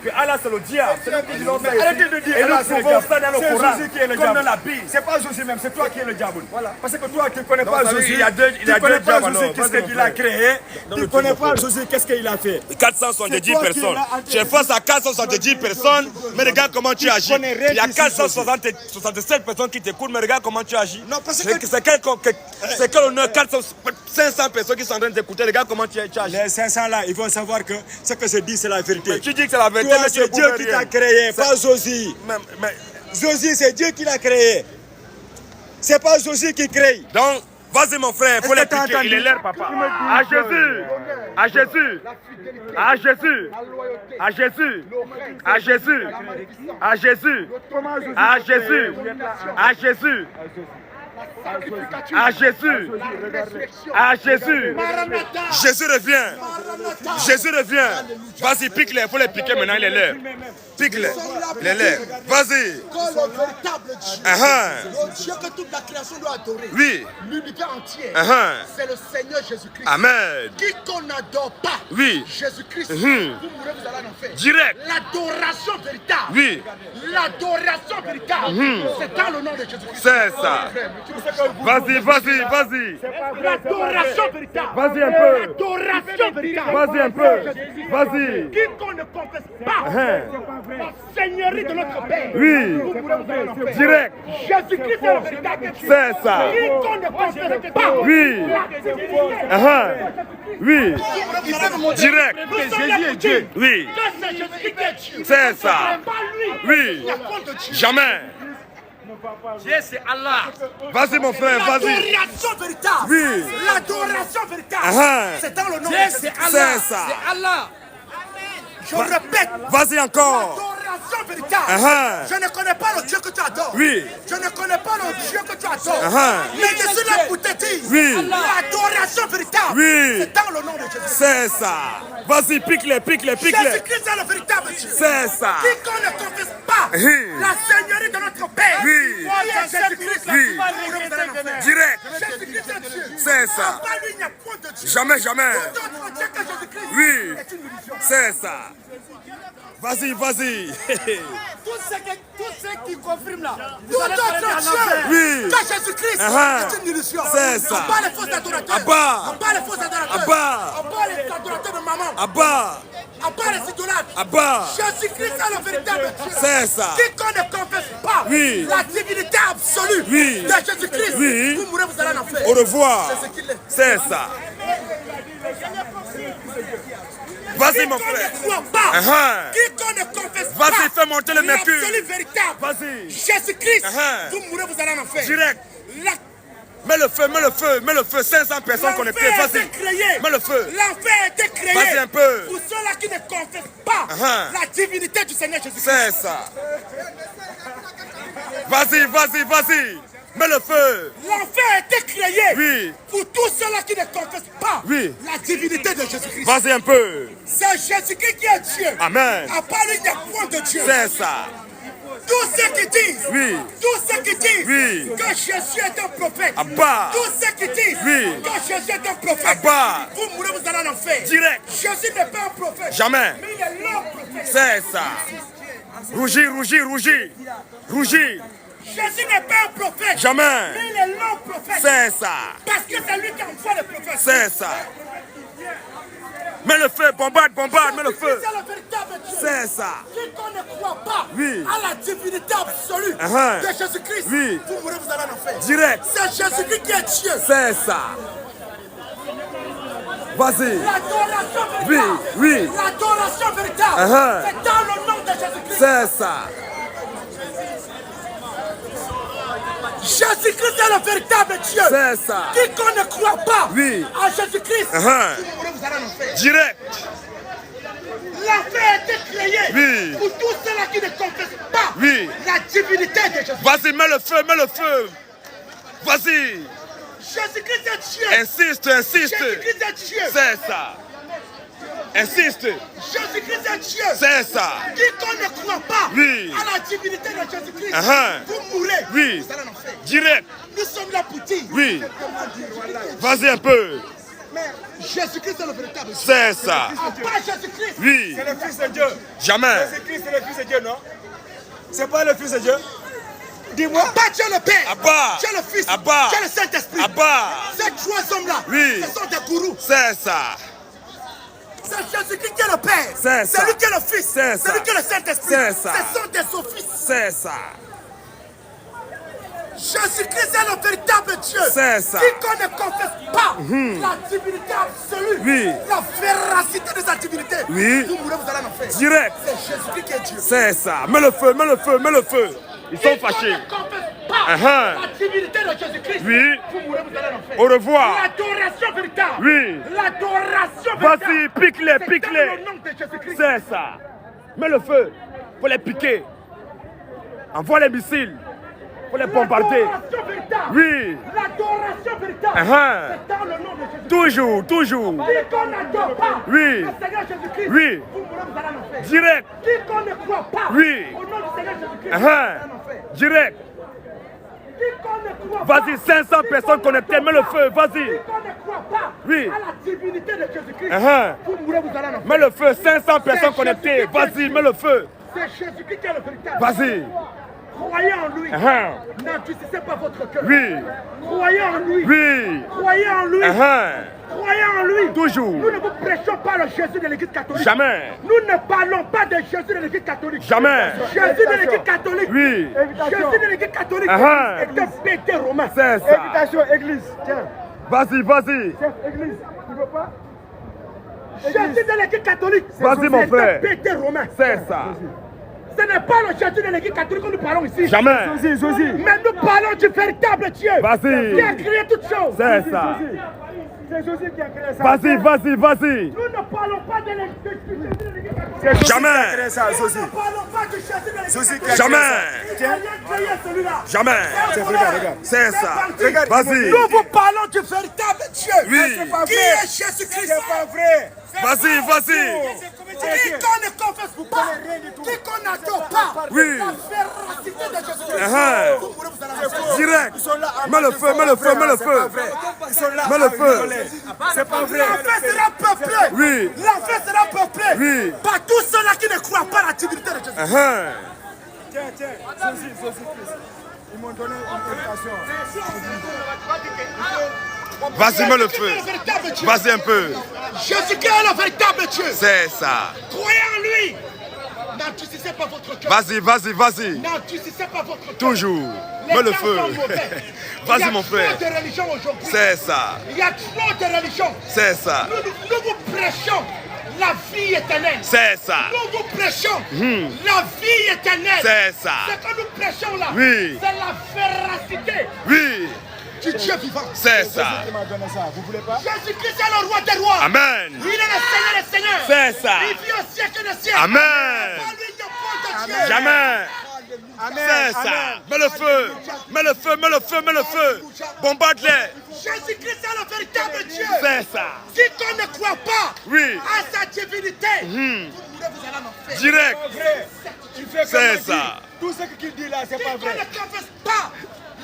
que Allah c'est le diable. C'est nous qui disons ça ici. Arrêtez de dire Et Allah, nous c'est le trouvons diable. ça dans le C'est Coran, Jésus qui est le comme diable. dans la Bible. C'est pas Jésus même, c'est toi qui es le diable. Voilà. Parce que toi, tu ne connais pas ça veut Jésus. dire, il y a deux- il y a Tu connais deux pas diables, Jésus, alors. qu'est-ce Vas-y, qu'il mon a frère. créé. Tu ne connais pas frère. Jésus, qu'est-ce qu'il a fait. 470 C'est toi qui personnes. es là en train de- J'ai face à 470 personnes, mais regarde comment tu agis. connais rien Il y a d'ici, 467 personnes qui t'écoutent, mais regarde comment tu agis. Non, parce que- C'est quel honneur, 500 personnes qui sont en train d'écouter, regarde comment tu agis. Les 500 là, ils vont savoir que ce que je dis, c'est la vérité. Tu dis que c'est la vérité, Toi, mais tu c'est ne Dieu prouves qui rien. t'a créé, pas Josie. Mais- Josie, c'est Dieu qui l'a créé. C'est pas Josie qui crée. donc, vas-y mon frère, il faut Est-ce les que t'as piquer, il est entendu? l'air papa. À Jésus, à Jésus, à Jésus, à Jésus, à Jésus, à Jésus, à Jésus, à Jésus, à Jésus, à Jésus. Jésus revient. Jésus revient. Vas-y, pique-les, il faut les piquer maintenant, il est l'air. Pique-les, il est l'air. Vas-y. Que le véritable Dieu, le Dieu que toute la création doit adorer, Oui. l'unité entière, Uh-huh. c'est le Seigneur Jésus-Christ. Amen. Qui qu'on n'adore pas Oui. Jésus-Christ, Mhm. vous mourrez, vous allez en enfer. Direct. L'adoration véritable, Oui. l'adoration véritable, c'est dans le nom de Jésus-Christ. C'est ça. Vas-y, vas-y, vas-y. L'adoration véritable, Vas-y un peu. l'adoration véritable. Vas-y un peu. Vas-y. Qui qu'on ne confesse pas la seigneurie de notre Père, Oui. vous mourrez, vous allez en enfer. Direct. Jésus-Christ est le véritable Dieu. C'est ça. Qui qu'on ne confesse pas Oui. la divinité, Oui. il peut me montrer Direct. que Jésus est Dieu. Oui. Que c'est Jésus qui est Dieu. C'est ça. C'est pas lui. Oui. Il y a compte de Dieu. Jamais. Dieu, c'est Allah. Vas-y, mon frère, vas-y. L'adoration véritable. Oui. L'adoration véritable. C'est dans le nom de Dieu, Jésus. c'est Allah. C'est ça. C'est Allah. Je répète. Vas-y encore. L'adoration véritable. Je ne connais pas le Dieu que tu adores. Oui. Je ne connais pas le Dieu que tu adores. Mais je suis là pour te dire. Oui. L'adoration véritable. Oui. C'est dans le nom de Jésus. C'est ça. Vas-y, pique-les, pique-les, pique-les. Jésus-Christ est le véritable Dieu. C'est ça. Quiconque ne confesse pas la Seigneurie de notre Père. Oui. Jésus-Christ. Oui. Direct. Jésus-Christ est Dieu. C'est ça. Pas lui, il n'y a point de Dieu. Jamais, jamais. Tout autre Dieu que Jésus-Christ Oui. est une illusion. C'est ça. Vas-y, vas-y. Tous ceux qui confirment là. Tout autre Dieu Oui. que Jésus-Christ est une illusion. C'est ça. On bat les faux adorateurs. Abba. On bat les faux adorateurs. Abba. On bat les adorateurs de maman. Abba. On bat les idolâtres. Abba. Jésus-Christ est le véritable Dieu. C'est ça. Quiconque ne confesse pas Oui. la divinité absolue Oui. de Jésus-Christ, Oui. vous mourrez, vous allez en enfer. Au revoir. C'est ce qu'il est. C'est ça. Vas-y, mon frère. Quiconque ne croit pas, quiconque ne confesse pas, Vas-y, fais monter le mercure. l'absolu véritable, Vas-y. Jésus-Christ, vous mourrez, vous allez en enfer. Direct. La- Mets le feu, mets le feu, mets le feu. 500 personnes connectées. L'enfer a Vas-y. été créé. Mets le feu. L'enfer a été créé. Vas-y un peu. Pour ceux-là qui ne confessent pas la divinité du Seigneur Jésus-Christ. C'est ça. Vas-y, vas-y, vas-y. Mets le feu. L'enfer a été créé. Oui. Pour tous ceux-là qui ne confessent pas Oui. la divinité de Jésus-Christ. Vas-y un peu. C'est Jésus-Christ qui est Dieu. Amen. À part lui, il n'y a point de Dieu. C'est ça. Tous ceux qui disent, Oui. tous ceux qui disent Oui. que Jésus est un prophète, Abba. tous ceux qui disent Oui. que Jésus est un prophète, Abba. vous mourrez, vous allez en enfer. Direct. Jésus n'est pas un prophète. Jamais. Mais il est l'homme prophète. C'est ça. Rougir, rougir, rougir. Rougir. Jésus n'est pas un prophète. Jamais. Mais il est l'homme prophète. C'est ça. Parce que c'est lui qui envoie les prophètes. C'est ça. Mets le feu, bombarde, bombarde, mets le feu. C'est le véritable Dieu. C'est ça. Quiconque ne croit pas Oui. à la divinité absolue de Jésus-Christ, Oui. vous mourrez, vous allez en enfer. Direct. C'est Jésus-Christ qui est Dieu. C'est ça. Vas-y. L'adoration véritable. Oui, oui. L'adoration véritable. C'est dans le nom de Jésus-Christ. C'est ça. Jésus-Christ est le véritable Dieu. C'est ça. Quiconque ne croit pas Oui. à Jésus-Christ, vous mourrez, vous allez en enfer. Direct. L'enfer a été créé Oui. pour tous ceux-là qui ne confessent pas Oui. la divinité de Jésus. Vas-y, mets le feu, mets le feu. Vas-y. Jésus-Christ est Dieu. Insiste, insiste. Jésus-Christ est Dieu. C'est ça. Insiste. Jésus-Christ est Dieu. C'est ça. Quiconque ne croit pas Oui. à la divinité de Jésus-Christ, vous mourrez. Oui. Vous allez en enfer. Direct. Nous sommes là pour dire. Oui. Vas-y un peu. Mais Jésus-Christ est le véritable Dieu. C'est ça. À part Jésus-Christ, Oui. C'est le Fils de Dieu. Jamais. Jésus-Christ, c'est le Fils de Dieu, non? C'est pas le Fils de Dieu? Dis-moi. pas Dieu le Père, Abba. Dieu le Fils, Abba. Dieu le Saint-Esprit. Abba. Ces trois hommes-là, Oui. ce sont des gourous. C'est ça. C'est Jésus-Christ qui est le Père. C'est ça. lui qui est le Fils. C'est ça. lui qui est le Saint-Esprit. C'est ça. Ce sont des offices. C'est ça. Jésus-Christ est le véritable Dieu. C'est ça. Quiconque ne confesse pas la divinité absolue, Oui. la véracité de sa divinité, Oui. vous mourrez, vous allez en enfer. Direct. C'est Jésus-Christ qui est Dieu. C'est ça. Mets le feu, mets le feu, mets le feu. Ils sont Quiconque fâchés. ne confesse pas la divinité de Jésus-Christ, Oui. vous mourrez, vous allez en enfer. Au revoir. L'adoration véritable. Oui. L'adoration Vas-y, véritable. pique-les, C'est pique-les. dans le nom de Jésus-Christ. C'est ça. Mets le feu. Faut les piquer. Envoie les missiles. Faut les bombarder. L'adoration véritable. Oui. L'adoration véritable. C'est dans le nom de Jésus-Christ. Toujours, toujours. Quiconque n'adore pas Oui. le Seigneur Jésus-Christ, Oui. vous mourrez, vous allez en enfer. Direct. Quiconque ne croit pas Oui. au nom du Seigneur Jésus-Christ, vous allez en enfer. Direct. Quiconque ne croit pas, Vas-y, 500 personnes connectées. Mets le feu. Vas-y. quiconque ne croit pas Oui. à la divinité de Jésus-Christ, Uh-huh. vous mourrez, vous allez en enfer. Mets le feu. 500 personnes connectées. Vas-y, mets le feu. C'est Jésus-Christ qui est le véritable. Vas-y. Croyez en lui. Uh-huh. N'endurcissez pas votre cœur. Oui. Croyez en lui. Oui. Croyez en lui. Uh-huh. Croyez en lui. Toujours. Nous ne vous prêchons pas le Jésus de l'Église catholique. Jamais. Nous ne parlons pas de Jésus de l'Église catholique. Jamais. Jésus de l'Église catholique. Oui. Jésus de l'Église catholique Uh-huh. est un pété romain. C'est ça. Invitation, Église. Tiens. Vas-y, vas-y. Chef, Église. Tu veux pas? Jésus de l'Église catholique. Vas-y, mon frère. C'est un pété romain. C'est ça. Ce n'est pas le Jésus de l'église catholique que nous parlons ici. Jamais. Mais nous parlons du véritable Dieu. Vas-y. Qui a créé toutes choses. C'est ça. C'est Jésus qui a créé ça. Vas-y, vas-y, vas-y. Nous ne parlons pas de l'église. Jamais. Nous ne parlons pas du Jésus de l'église. Jamais. Il a rien créé celui-là. Jamais. C'est ça. Vas-y. Nous vous parlons du véritable Dieu. Oui. Qui est Jésus-Christ. C'est pas vrai. Vas-y, vas-y. Qui qu'on ne confesse pas, qui qu'on n'adore pas, Oui. la véracité de Jésus-Christ. Uh-huh. Vous mourrez, vous allez en enfer. Direct. Ils sont là à Mets le feu, mets le feu, mets le feu. Ils sont là Mets le à feu. rigoler. C'est pas vrai. L'enfer sera peuplé. Oui. L'enfer sera peuplé. Oui. Par tous ceux-là qui ne croient pas à la divinité de Jésus. Uh-huh. Tiens, Jésus-Christ. Ils m'ont donné une invitation. Vas-y, mets le feu. Le véritable Dieu. Vas-y un peu. Jésus-Christ est le véritable Dieu. C'est ça. Croyez en lui. N'endurcissez pas votre cœur. Vas-y, vas-y, vas-y. N'endurcissez pas votre cœur. Toujours. Les Mets le temps feu. sont mauvais. Vas-y, mon frère. Il y a trop de religions aujourd'hui. C'est ça. Il y a trop de religions. C'est ça. Nous vous prêchons la vie éternelle. C'est ça. Nous vous prêchons la vie éternelle. C'est ça. Ce que nous prêchons là, Oui. c'est la véracité Oui. du Dieu vivant. C'est ça. Qui m'a donné ça. Vous voulez pas? Jésus-Christ est le roi des rois. Amen. Il est le Seigneur des seigneurs. C'est ça. Il vit au siècle des siècles. Amen. Pas lui, il n'y a pas de Dieu. Jamais. Amen. C'est ça. Mets le feu. Mets le feu, mets le feu, mets le feu. Bombarde-les. Jésus-Christ est le véritable Dieu. C'est ça. Quiconque ne croit pas Oui. à sa divinité, vous mourrez, vous allez en enfer. Direct. Vrai. Tu fais C'est comme il ça. dit. Tout ce qu'il dit là, c'est pas Quiconque vrai. ne confesse pas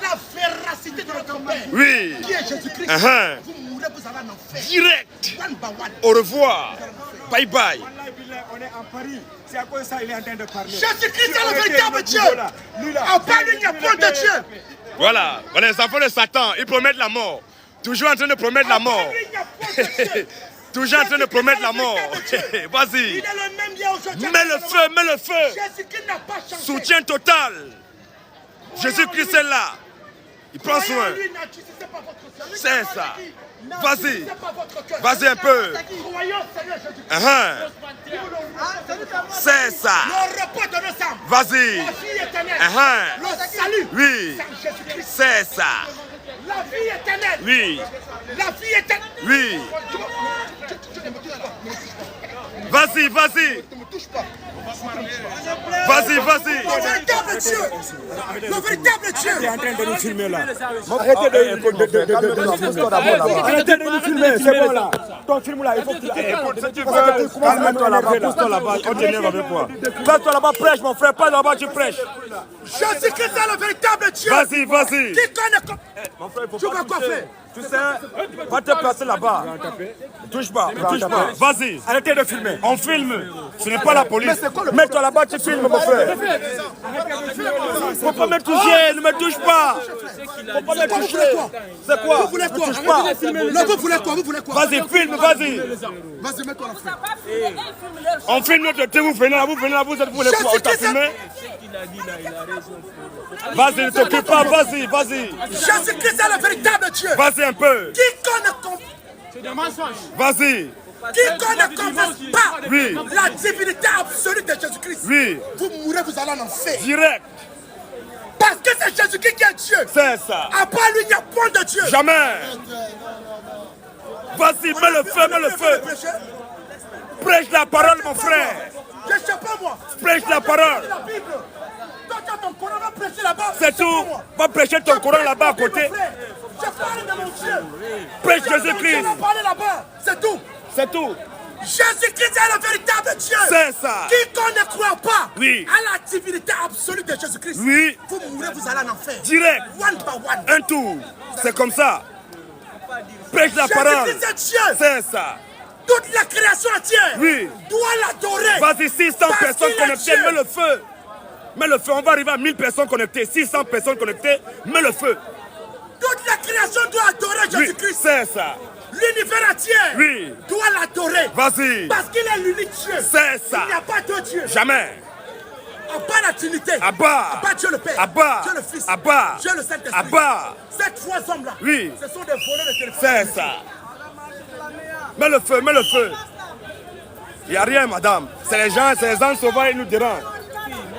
la véracité de notre Père, Oui. qui est Jésus-Christ, Uh-huh. vous mourrez, vous allez en enfer. Direct. One by one. Au revoir. Bye bye. Wallahi billahi, on est en Paris. C'est à cause de ça qu'il est en train de parler. Jésus-Christ Si est on le était véritable notre Dieu. niveau là, lui là, En bas, il n'y a point de Dieu. Voilà. Voilà, les enfants de Satan, ils promettent la mort. Toujours en train de promettre la mort. Il n'y a point de Dieu. Toujours en train de promettre la mort. Il Vas-y. est le même lien aujourd'hui. Mets le feu, mets le feu. Jésus-Christ n'a pas changé. Soutien total. Jésus-Christ est là. Il prend Croyez en soin. lui, n'endurcissez pas votre cœur. C'est ça. Vas-y. N'endurcissez pas votre cœur. Vas-y un peu. Croyez au Seigneur Jésus-Christ. Uh-huh. C'est ça. Le repos de nos âmes. Vas-y. La vie éternelle. Uh-huh. Le salut. Oui. C'est en Jésus-Christ. C'est ça. La vie éternelle. Oui. La vie éternelle. Oui. Tu ne me touches pas. Vas-y, vas-y. Tu ne me touches pas. Vas-y, vas-y. Le véritable Dieu. Le véritable Il est Dieu. en train de nous filmer là. Arrêtez Arrêtez de nous filmer, c'est bon là. Ton film là, il faut qu'il Si tu veux, calme-toi là-bas, pousse-toi là-bas, on t'énerve avec quoi. Place-toi là-bas, prêche mon frère, pas là-bas, tu prêches. Jésus-Christ est le véritable Dieu. Vas-y, vas-y. Qui connaît. Mon frère, il faut Tu pas vas quoi toucher. faire? Tu sais, va te placer là-bas. Ne touche pas, ne touche pas. Vas-y, arrêtez de filmer. On filme. Ce n'est pas la police. Mets-toi là-bas, tu filmes, mon frère. Faut pas me toucher, ne me touche pas. Faut pas me toucher. C'est quoi? Vous voulez quoi? Ne touche pas. Non, vous voulez quoi? Vous voulez quoi? Vas-y, filme, vas-y. Vas-y, mets-toi là, frère. On filme notre thé, vous venez là, vous êtes pour les quoi? On t'a filmé? Vas-y, ne t'occupe pas, vas-y, vas-y. Jésus-Christ est le véritable Dieu. Vas-y un peu. Quiconque Vas-y. ne confesse pas Oui. la divinité absolue de Jésus-Christ, Oui. vous mourrez, vous allez en enfer. Direct. Parce que c'est Jésus-Christ qui est Dieu. C'est ça. À part lui, il n'y a point de Dieu. Jamais. Vas-y, mets le feu, mets le feu. Prêche la parole, mon frère. Je ne sais pas moi. Prêche la parole. La Bible. Toi, tu as ton Coran, va prêcher là-bas. C'est tout. Va prêcher ton Coran là-bas à côté. Je parle de mon Dieu. Prêche Je Jésus-Christ. vais parler là-bas. C'est tout. C'est tout. Jésus-Christ est le véritable Dieu. C'est ça. Quiconque ne croit pas Oui. à la divinité absolue de Jésus-Christ, Oui. vous mourrez, vous allez en enfer. Direct. One by one. Un tour. C'est comme ça. Prêche la parole. Jésus-Christ est Dieu. C'est ça. Toute la création entière Oui. doit l'adorer. Vas-y, 600 Parce personnes qu'il est connectées, Dieu. mets le feu. Mets le feu, on va arriver à 1000 personnes connectées. 600 personnes connectées, mets le feu. Toute la création doit adorer Oui, Jésus-Christ. c'est ça. L'univers entier Oui. doit l'adorer. Vas-y. Parce qu'il est l'unique Dieu. C'est ça. Il n'y a pas de Dieu. Jamais. À part la Trinité. Abba. À part Dieu le Père. Abba. Dieu le Fils. Abba. Dieu le Saint-Esprit. Abba. Ces trois hommes-là. Oui. Ce sont des voleurs de téléphone. C'est ça. Mets le feu, mets le feu. Il n'y a rien, madame. C'est les gens sauvages, ils nous dérangent.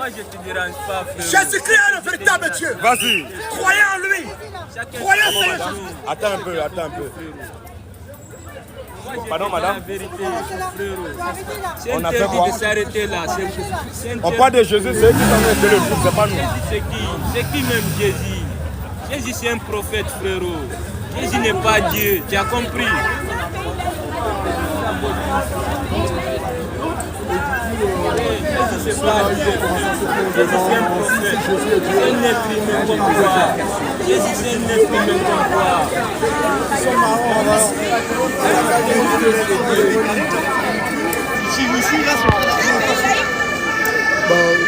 Moi, je te dérange pas, frère. Jésus-Christ est le véritable Dieu. Vas-y. Croyez en lui. Croyez en Seigneur Jésus. Attends un peu, attends un peu. Pardon, madame. La vérité, frérot. On a fait quoi? De s'arrêter là. On parle de Jésus, c'est eux qui sont le truc, c'est pas nous. C'est qui? C'est qui même Jésus? Jésus, c'est un prophète, frérot. Jésus n'est pas Dieu. Tu as compris? Jésus, c'est pas Dieu. Jésus, c'est un prophète. C'est un être humain comme toi. Jésus, c'est un être humain comme toi.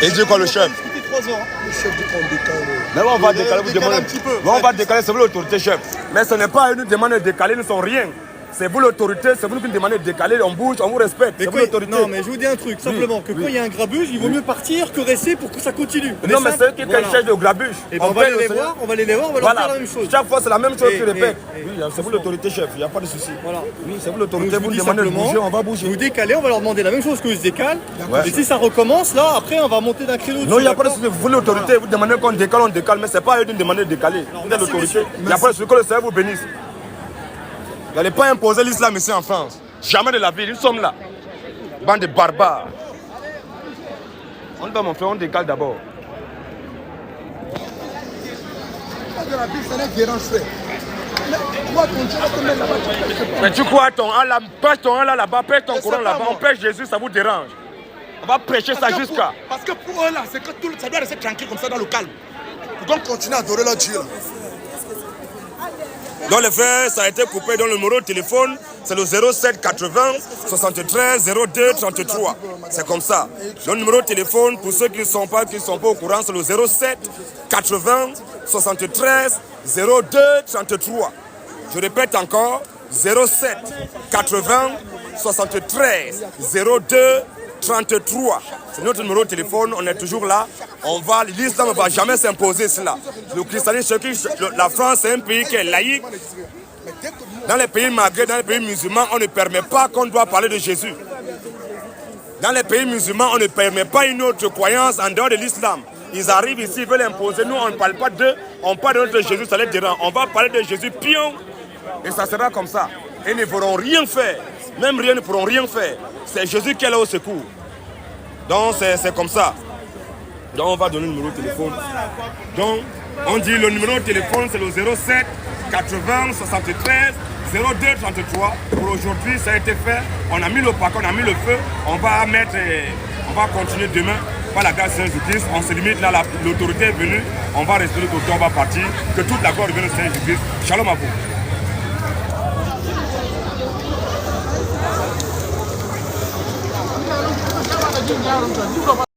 Et dit quoi le chef? Le chef dit qu'on décale. Mais on va décaler, vous demandez. On va décaler, c'est vous l'autorité, chef. Mais ce n'est pas à nous de demander de décaler, nous ne sommes rien. C'est vous l'autorité, c'est vous qui nous demandez de décaler, on bouge, on vous respecte. C'est vous l'autorité. Non, mais je vous dis un truc, simplement, que quand il y a un grabuge, il vaut mieux partir que rester pour que ça continue. Non, mais c'est eux qui cherchent le grabuge. Et ben on va aller les voir, on va aller les voir, on va leur dire la même chose. Chaque fois, c'est la même chose qu'ils répètent. Oui, c'est vous l'autorité, chef, il n'y a pas de souci. Voilà. Oui, c'est vous l'autorité, vous nous nous demandez de bouger, on va bouger. Vous décalez, on va leur demander la même chose que se décalent. Ouais. Et si ça recommence, là, après, on va monter d'un créneau. Non, il n'y a pas de souci. Vous l'autorité, vous demandez qu'on décale, on décale, mais ce n'est pas à eux de demander de décaler. Vous êtes l'autorité. Il n'y a pas de souci, que le Seigneur vous bénisse. Vous n'allez pas imposer l'islam ici en France. Jamais de la vie, nous sommes là. Bande de barbares. On doit mon frère, on décale d'abord. De la Bible, ça n'est guérant, frère. Mais toi, ton Dieu va te mettre là-bas. Mais tu crois ton Allah, pêche ton Allah là-bas, pêche ton Coran là-bas, on pêche Jésus, ça vous dérange. On va prêcher ça jusqu'à. Parce que pour eux là, c'est que tout ça doit rester tranquille comme ça dans le calme. Pour qu'on continue à adorer leur Dieu là. Dans les frères, ça a été coupé dans le numéro de téléphone, c'est le 07 80 73 02 33. C'est comme ça. Le numéro de téléphone, pour ceux qui ne sont pas au courant, c'est le 07 80 73 02 33. Je répète encore, 07 80 73 02 33. C'est notre numéro de téléphone, on est toujours là. L'islam ne va jamais s'imposer cela. Le christianisme, la France est un pays qui est laïque. Dans les pays maghrébins, dans les pays musulmans, on ne permet pas qu'on doit parler de Jésus. Dans les pays musulmans, on ne permet pas une autre croyance en dehors de l'islam. Ils arrivent ici, ils veulent imposer. Nous, on ne parle pas d'eux, on parle de notre Jésus, ça les dérange. On va parler de Jésus pion. Et ça sera comme ça. Ils ne pourront rien faire. Même rien ne pourront rien faire. C'est Jésus qui est là au secours. Donc c'est comme ça. Donc on va donner le numéro de téléphone. Donc on dit le numéro de téléphone c'est le 07 80 73 02 33. Pour aujourd'hui ça a été fait. On a mis le paquet, on a mis le feu. On va continuer demain par la grâce de Jésus-Christ. On se limite là, l'autorité est venue. On va rester l'autorité, on va partir. Que toute la gloire revienne au Seigneur Jésus-Christ. Shalom à vous.